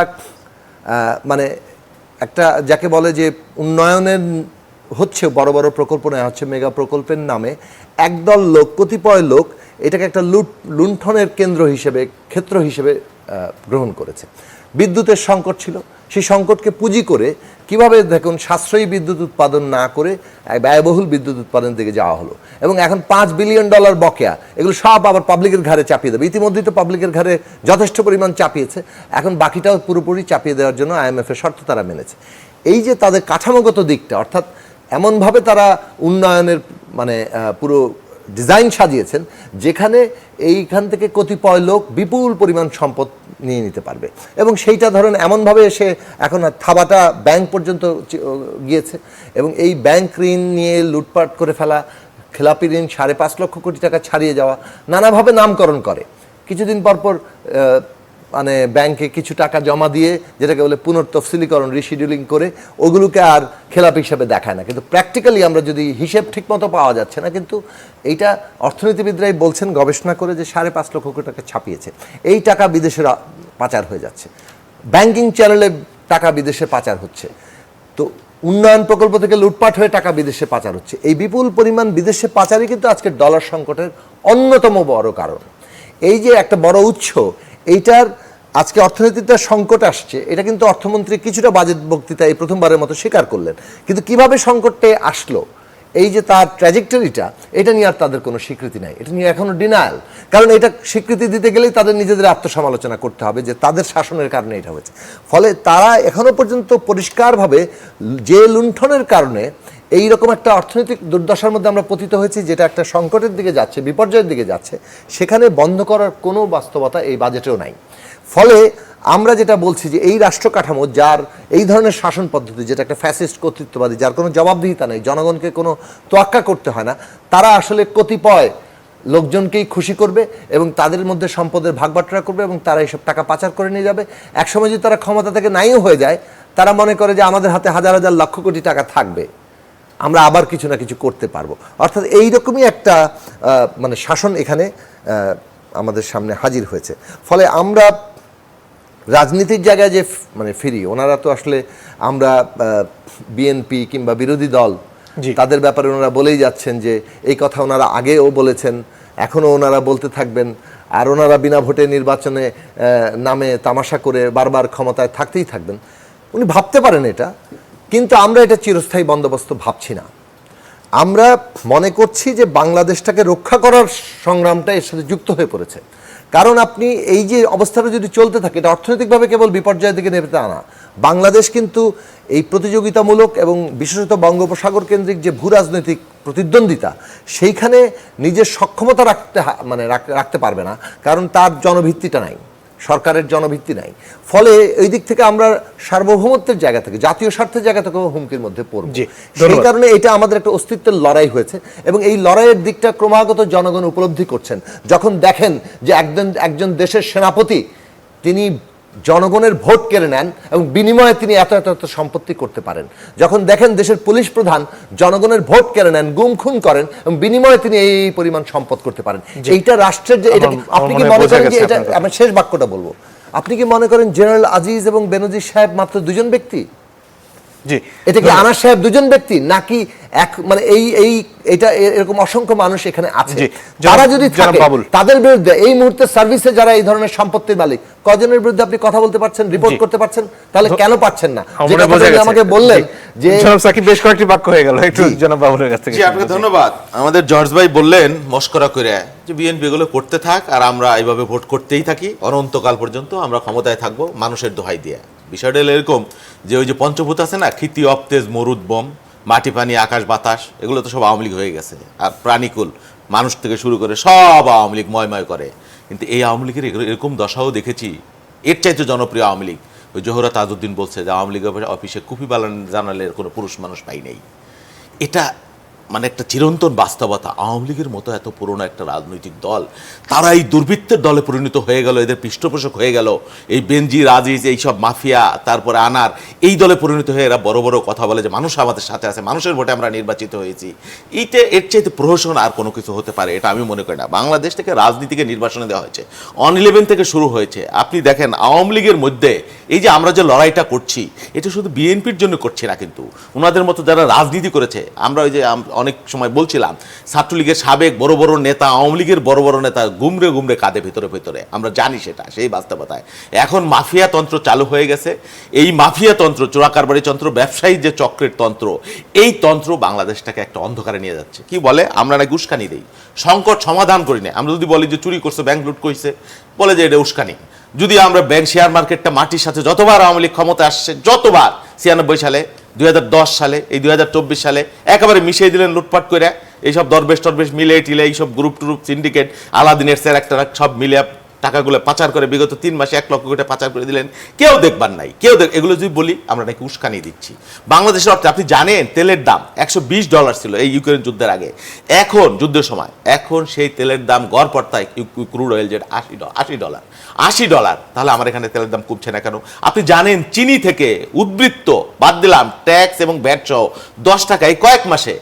মানে একটা যাকে বলে যে উন্নয়নের হচ্ছে বড় বড় প্রকল্প নেওয়া হচ্ছে মেগা প্রকল্পের নামে একদল লোক, কতিপয় লোক এটাকে একটা লুণ্ঠনের ক্ষেত্র হিসেবে গ্রহণ করেছে। বিদ্যুতের সংকট ছিল, সেই সংকটকে পুঁজি করে কিভাবে দেখুন সাশ্রয়ী বিদ্যুৎ উৎপাদন না করে ব্যয়বহুল বিদ্যুৎ উৎপাদনের দিকে যাওয়া হলো, এবং এখন $5 বিলিয়ন বকেয়া, এগুলো সব আবার পাবলিকের ঘাড়ে চাপিয়ে দেবে। ইতিমধ্যেই তো পাবলিকের ঘাড়ে যথেষ্ট পরিমাণ চাপিয়েছে, এখন বাকিটাও পুরোপুরি চাপিয়ে দেওয়ার জন্য IMF-এর শর্ত তারা মেনেছে। এই যে তাদের কাঠামোগত দিকটা, অর্থাৎ এমনভাবে তারা উন্নয়নের মানে পুরো ডিজাইন সাজিয়েছেন যেখানে এইখান থেকে কতিপয় লোক বিপুল পরিমাণ সম্পদ নিয়ে নিতে পারবে, এবং সেইটা ধরেন এমনভাবে এসে এখন থাবাটা ব্যাংক পর্যন্ত গিয়েছে, এবং এই ব্যাংক ঋণ নিয়ে লুটপাট করে ফেলা, খেলাপি ঋণ 5.5 লক্ষ কোটি টাকা ছাড়িয়ে যাওয়া, নানাভাবে নামকরণ করে। কিছুদিন পরপর মানে ব্যাংকে কিছু টাকা জমা দিয়ে যেটাকে বলে পুনর্তফসিলীকরণ, রিশিডিউলিং করে ওগুলোকে আর খেলাপি হিসাবে দেখায় না, কিন্তু প্র্যাকটিক্যালি আমরা যদি হিসেব ঠিকমতো পাওয়া যাচ্ছে না, কিন্তু এইটা অর্থনীতিবিদরাই বলছেন গবেষণা করে যে 5.5 লক্ষ কোটি টাকা ছাপিয়েছে। এই টাকা বিদেশে পাচার হয়ে যাচ্ছে, ব্যাংকিং চ্যানেলে টাকা বিদেশে পাচার হচ্ছে, তো উন্নয়ন প্রকল্প থেকে লুটপাট হয়ে টাকা বিদেশে পাচার হচ্ছে। এই বিপুল পরিমাণ বিদেশে পাচারই কিন্তু আজকে ডলার সংকটের অন্যতম বড় কারণ। এই যে একটা বড় উৎস, এইটার আজকে অর্থনীতিতে সংকট আসছে, এটা কিন্তু অর্থমন্ত্রী কিছুটা বাজেট বক্তৃতায় প্রথমবারের মতো স্বীকার করলেন, কিন্তু কিভাবে সংকটটা আসলো, এই যে তার ট্র্যাজেক্টরিটা, এটা নিয়ে আর তাদের কোনো স্বীকৃতি নাই, এটা নিয়ে এখনো ডিনায়াল। কারণ এটা স্বীকৃতি দিতে গেলেই তাদের নিজেদের আত্মসমালোচনা করতে হবে যে তাদের শাসনের কারণে এটা হয়েছে। ফলে তারা এখনো পর্যন্ত পরিষ্কারভাবে যে লুণ্ঠনের কারণে এই রকম একটা অর্থনৈতিক দুর্দশার মধ্যে আমরা পতিত হয়েছি, যেটা একটা সংকটের দিকে যাচ্ছে, বিপর্যয়ের দিকে যাচ্ছে, সেখানে বন্ধ করার কোনো বাস্তবতা এই বাজেটেও নাই। ফলে আমরা যেটা বলছি যে এই রাষ্ট্র কাঠামো, যার এই ধরনের শাসন পদ্ধতি, যেটা একটা ফ্যাসিস্ট কর্তৃত্ববাদী, যার কোনো জবাবদিহিতা নেই, জনগণকে কোনো তোয়াক্কা করতে হয় না, তারা আসলে কতিপয় লোকজনকেই খুশি করবে এবং তাদের মধ্যে সম্পদের ভাগবাটোয়ারা করবে, এবং তারা এইসব টাকা পাচার করে নিয়ে যাবে। একসময় যদি তারা ক্ষমতা থেকে নাইও হয়ে যায়, তারা মনে করে যে আমাদের হাতে হাজার হাজার লক্ষ কোটি টাকা থাকবে, আমরা আবার কিছু না কিছু করতে পারবো। অর্থাৎ এইরকমই একটা মানে শাসন এখানে আমাদের সামনে হাজির হয়েছে। ফলে আমরা রাজনীতির জায়গায় যে মানে ফিরি, ওনারা তো আসলে আমরা বিএনপি কিংবা বিরোধী দল, তাদের ব্যাপারে ওনারা বলেই যাচ্ছেন যে এই কথা ওনারা আগেও বলেছেন, এখনও ওনারা বলতে থাকবেন, আর ওনারা বিনা ভোটে নির্বাচনে নামে তামাশা করে বারবার ক্ষমতায় থাকতেই থাকবেন। উনি ভাবতে পারেন এটা, কিন্তু আমরা এটা চিরস্থায়ী বন্দোবস্ত ভাবছি না। আমরা মনে করছি যে বাংলাদেশটাকে রক্ষা করার সংগ্রামটা এর সাথে যুক্ত হয়ে পড়েছে। কারণ আপনি এই যে অবস্থাটা যদি চলতে থাকে, এটা অর্থনৈতিকভাবে কেবল বিপর্যয়ের দিকে নেবে তা না। বাংলাদেশ কিন্তু এই প্রতিযোগিতামূলক এবং বিশেষত বঙ্গোপসাগর কেন্দ্রিক যে ভূ রাজনৈতিক প্রতিদ্বন্দ্বিতা, সেইখানে নিজের সক্ষমতা রাখতে পারবে না, কারণ তার জনভিত্তিটা নাই, সরকারের জনভিত্তি নাই। ফলে এই দিক থেকে আমরা সার্বভৌমত্বের জায়গা থেকে, জাতীয় স্বার্থের জায়গা থেকে হুমকির মধ্যে পড়ব। সেই কারণে এটা আমাদের একটা অস্তিত্বের লড়াই হয়েছে, এবং এই লড়াইয়ের দিকটা ক্রমাগত জনগণ উপলব্ধি করছেন। যখন দেখেন যে একজন দেশের সেনাপতি তিনি জনগণের ভোট কেড়ে নেন এবং বিনিময়ে তিনি এত এত এত সম্পত্তি করতে পারেন, যখন দেখেন দেশের পুলিশ প্রধান জনগণের ভোট কেড়ে নেন, গুম খুন করেন এবং বিনিময়ে তিনি এই পরিমাণ সম্পদ করতে পারেন, এইটা রাষ্ট্রের যে এটা আপনি কি মনে করেন যে এটা, আমি শেষ বাক্যটা বলবো, আপনি কি মনে করেন জেনারেল আজিজ এবং বেনজির সাহেব মাত্র দুজন ব্যক্তি? জি, এটা কি আনাস সাহেব দুজন ব্যক্তি, নাকি এক মানে এটা এরকম অসংখ্য মানুষ এখানে আছে? তারা যদি থাকে, তাদের বিরুদ্ধে এই মুহূর্তে সার্ভিসে যারা এই ধরনের সম্পত্তির মালিক, কজনের বিরুদ্ধে আপনি কথা বলতে পারছেন, রিপোর্ট করতে পারছেন? তাহলে কেন পারছেন না? আমাকে বললেন যে সাকিব বেশ কয়েকটি বাক্য হয়ে গেল, একটু জনাব বাবুলের কাছ থেকে। জি, আপনাকে ধন্যবাদ। আমাদের জর্জ ভাই বললেন মস্করা করে যে বিএনপি এগুলো করতে থাক, আর আমরা এইভাবে ভোট করতেই থাকি অনন্তকাল পর্যন্ত, আমরা ক্ষমতায় থাকবো মানুষের দোহাই দিয়ে। বিষয়টা এরকম যে ওই যে পঞ্চভূত আছে না, ক্ষিতি, অবতেজ, মরুদ, বম, মাটি, পানি, আকাশ, বাতাস, এগুলো তো সব আওয়ামী লীগ হয়ে গেছে। আর প্রাণীকুল মানুষ থেকে শুরু করে সব আওয়ামী লীগ ময় করে। কিন্তু এই আওয়ামী লীগের এরকম দশাও দেখেছি, এর চাইতে জনপ্রিয় আওয়ামী লীগ। ওই জোহরা তাজউদ্দিন বলছে যে আওয়ামী লীগের অফিসে কুপি বানান জানালে কোনো পুরুষ মানুষ পাই নেই। এটা মানে একটা চিরন্তন বাস্তবতা, আওয়ামী লীগের মতো এত পুরনো একটা রাজনৈতিক দল, তারা এই দুর্বৃত্তের দলে পরিণত হয়ে গেল, এদের পৃষ্ঠপোষক হয়ে গেল, এই বেনজির আজিজ এইসব মাফিয়া, তারপরে আনার এই দলে পরিণত হয়ে এরা বড় বড় কথা বলে যে মানুষ আমাদের সাথে আছে, মানুষের ভোটে আমরা নির্বাচিত হয়েছি। এইটা এর চাইতে প্রহসন আর কোনো কিছু হতে পারে এটা আমি মনে করি না। বাংলাদেশ থেকে রাজনীতিকে নির্বাচনে দেওয়া হয়েছে, 11 থেকে শুরু হয়েছে। আপনি দেখেন আওয়ামী লীগের মধ্যে এই যে আমরা যে লড়াইটা করছি, এটা শুধু বিএনপির জন্য করছি না, কিন্তু ওনাদের মতো যারা রাজনীতি করেছে, আমরা ওই যে অনেক সময় বলছিলাম ছাত্রলীগের সাবেক বড় বড় নেতা, আওয়ামী লীগের বড় বড় নেতা গুমরে গুমরে কাঁদে ভিতরে ভিতরে, আমরা জানি সেটা, সেই বাস্তবতায় এখন মাফিয়া তন্ত্র চালু হয়ে গেছে। এই মাফিয়া তন্ত্র, চোরাকারবারি তন্ত্র, ব্যবসায়ী যে চক্রের তন্ত্র, এই তন্ত্র বাংলাদেশটাকে একটা অন্ধকারে নিয়ে যাচ্ছে। কি বলে আমরা নাকি উস্কানি দেই, সংকট সমাধান করি না। আমরা যদি বলি যে চুরি করছে, ব্যাংক লুট করছে, বলে যে এটা উস্কানি। যদি আমরা ব্যাংক শেয়ার মার্কেটটা মাটির সাথে, যতবার আওয়ামী লীগ ক্ষমতা আসছে, যতবার 96 সালে, 2010 সালে, এই 2024 সালে একেবারে মিশিয়ে দিলেন লুটপাট করে, এইসব দরবেশ টরবেশ মিলে টিলে এইসব গ্রুপ টুরুপ সিন্ডিকেট আলাদিনের স্যার একটা সব মিলে টাকাগুলো পাচার করে বিগত 3 মাসে 1 লক্ষ কোটি পাচার করে দিলেন। কেউ দেখবার নাই, কেউ এগুলো যদি বলি আমরা নাকি উস্কানি দিচ্ছি বাংলাদেশের অর্থে। আপনি জানেন তেলের দাম $120 ছিল এই ইউক্রেন যুদ্ধের আগে, এখন যুদ্ধের সময় এখন সেই তেলের দাম গড় পড়তায় ক্রুড অয়েল যেটা $80। তাহলে আমার এখানে তেলের দাম কমছে না কেন? আপনি জানেন চিনি থেকে উদ্বৃত্ত বাদ দিলাম, ট্যাক্স এবং ভ্যাট সহ 10 টাকায় কয়েক মাসে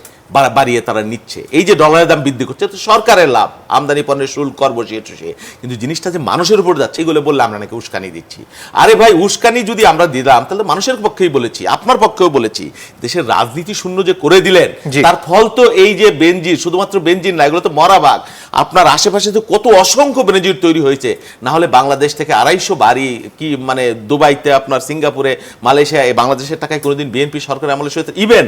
বাড়িয়ে তারা নিচ্ছে। এই যে ডলারের দাম বৃদ্ধি করছে, তো সরকারের লাভ, আমদানি পণ্যের শুল্ক কর বসিয়ে টসিয়ে, কিন্তু জিনিসটা যে মানুষের উপর যাচ্ছে এগুলো বললে আমরা নাকি উস্কানি দিচ্ছি। আরে ভাই, উস্কানি যদি আমরা দিলাম তাহলে মানুষের পক্ষেই বলেছি, আপনার পক্ষেও বলেছি। দেশের রাজনীতি শূন্য যে করে দিলেন, তার ফল তো এই যে বেনজির, শুধুমাত্র বেনজির না, এগুলো তো মরাবাগ। আপনার আশেপাশে তো কত অসংখ্য বেনজির তৈরি হয়েছে, না হলে বাংলাদেশ থেকে 250 বাড়ি কি মানে দুবাইতে, আপনার সিঙ্গাপুরে, মালয়েশিয়া, এই বাংলাদেশের টাকায় কোনোদিন বিএনপি সরকারের আমলে হয়েছে? ইভেন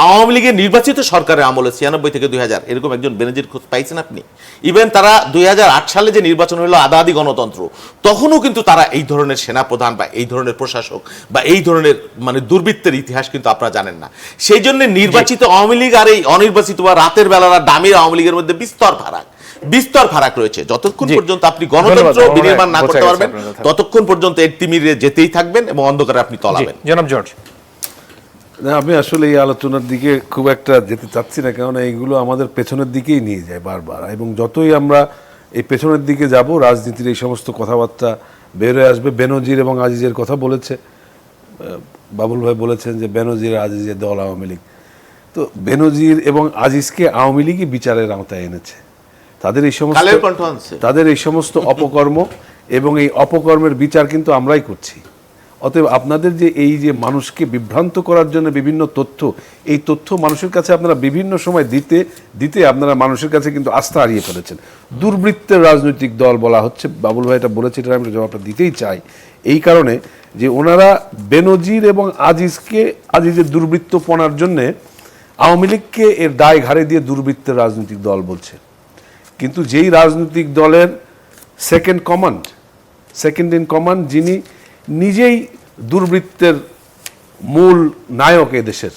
আওয়ামী লীগের নির্বাচিত সরকারের আমলে 96 থেকে 2000 এরকম একজন বেনজির খোঁজ পাইছেন আপনি? ইভেন তারা 2008 সালে যে নির্বাচন হলো আদাদি গণতন্ত্র, তখনও কিন্তু তারা এই ধরনের সেনাপ্রধান বা এই ধরনের প্রশাসক বা এই ধরনের মানে দুর্বৃত্তের ইতিহাস কিন্তু আপনারা জানেন না। সেই জন্য নির্বাচিত আওয়ামী লীগ আর এই অনির্বাচিত বা রাতের বেলার দামির আওয়ামী লীগের মধ্যে বিস্তর ফারাক রয়েছে। যতক্ষণ পর্যন্ত আপনি গণতন্ত্র বিনির্মাণ না করতে পারবেন, ততক্ষণ পর্যন্ত এর তিমিরে যেতেই থাকবেন এবং অন্ধকারে আপনি তলাবেন। জনাব জর্জ, না, আমি আসলে এই আলোচনার দিকে খুব একটা যেতে চাচ্ছি না, কেননা এইগুলো আমাদের পেছনের দিকেই নিয়ে যায় বারবার, এবং যতই আমরা এই পেছনের দিকে যাব, রাজনীতির এই সমস্ত কথাবার্তা বের হয়ে আসবে। বেনজির এবং আজিজের কথা বলেছে বাবুল ভাই, বলেছেন যে বেনজির আজিজের দল আওয়ামী লীগ। তো বেনজির এবং আজিজকে আওয়ামী লীগই বিচারের আওতায় এনেছে। তাদের এই সমস্ত অপকর্ম এবং এই অপকর্মের বিচার কিন্তু আমরাই করছি। অতএব আপনাদের যে এই যে মানুষকে বিভ্রান্ত করার জন্য বিভিন্ন তথ্য, এই তথ্য মানুষের কাছে আপনারা বিভিন্ন সময় দিতে আপনারা মানুষের কাছে কিন্তু আস্থা হারিয়ে ফেলেছেন। দুর্বৃত্তের রাজনৈতিক দল বলা হচ্ছে, বাবুল ভাই এটা বলেছে, এটা আমি জবাবটা দিতেই চাই এই কারণে যে ওনারা বেনজির এবং আজিজের দুর্বৃত্তপনার জন্যে আওয়ামী লীগকে এর দায় ঘাড়ে দিয়ে দুর্বৃত্তের রাজনৈতিক দল বলছে। কিন্তু যেই রাজনৈতিক দলের সেকেন্ড ইন কমান্ড, যিনি নিজেই দুর্বৃত্তের মূল নায়ক এদেশের,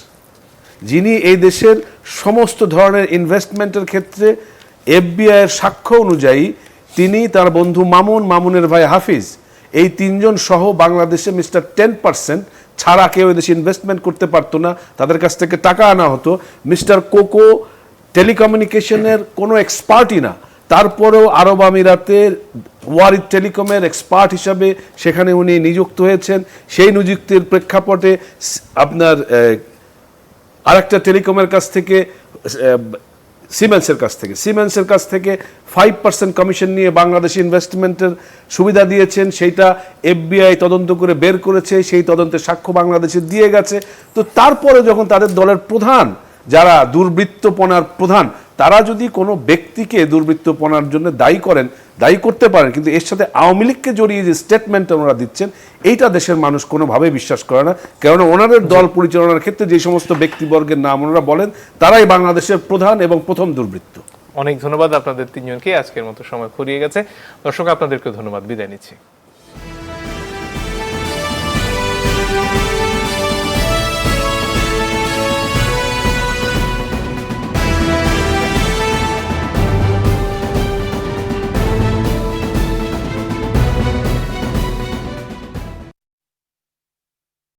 যিনি এই দেশের সমস্ত ধরনের ইনভেস্টমেন্টের ক্ষেত্রে এফবিআইয়ের সাক্ষ্য অনুযায়ী তিনি, তার বন্ধু মামুনের ভাই হাফিজ, এই 3 জন সহ বাংলাদেশে মিস্টার 10% ছাড়া কেউ এদেশে ইনভেস্টমেন্ট করতে পারতো না, তাদের কাছ থেকে টাকা আনা হতো। মিস্টার কোকো টেলিকমিউনিকেশনের কোনো এক্সপার্টই না, তারপরেও আরব আমিরাতের ওয়ারিদ টেলিকমের এক্সপার্ট হিসাবে সেখানে উনি নিযুক্ত হয়েছেন। সেই নিযুক্তির প্রেক্ষাপটে আপনার আরেকটা টেলিকমের কাছ থেকে, সিমেন্সের কাছ থেকে 5% কমিশন নিয়ে বাংলাদেশ ইনভেস্টমেন্টের সুবিধা দিয়েছেন। সেইটা এফবিআই তদন্ত করে বের করেছে, সেই তদন্তের সাক্ষ্য বাংলাদেশে দিয়ে গেছে। তো তারপরে যখন তাদের দলের প্রধান, যারা দুর্বৃত্তপনার প্রধান, তারা যদি কোনো ব্যক্তিকে দুর্বৃত্তপনার জন্য দায়ী করতে পারেন, কিন্তু এর সাথে আওয়ামী লীগকে জড়িয়ে যে স্টেটমেন্ট ওনারা দিচ্ছেন, এইটা দেশের মানুষ কোনোভাবেই বিশ্বাস করে না। কেননা ওনাদের দল পরিচালনার ক্ষেত্রে যে সমস্ত ব্যক্তিবর্গের নাম ওনারা বলেন, তারাই বাংলাদেশের প্রধান এবং প্রথম দুর্বৃত্ত। অনেক ধন্যবাদ আপনাদের 3 জনকে। আজকের মতো সময় ফুরিয়ে গেছে। দর্শক, আপনাদেরকে ধন্যবাদ, বিদায় নিচ্ছি।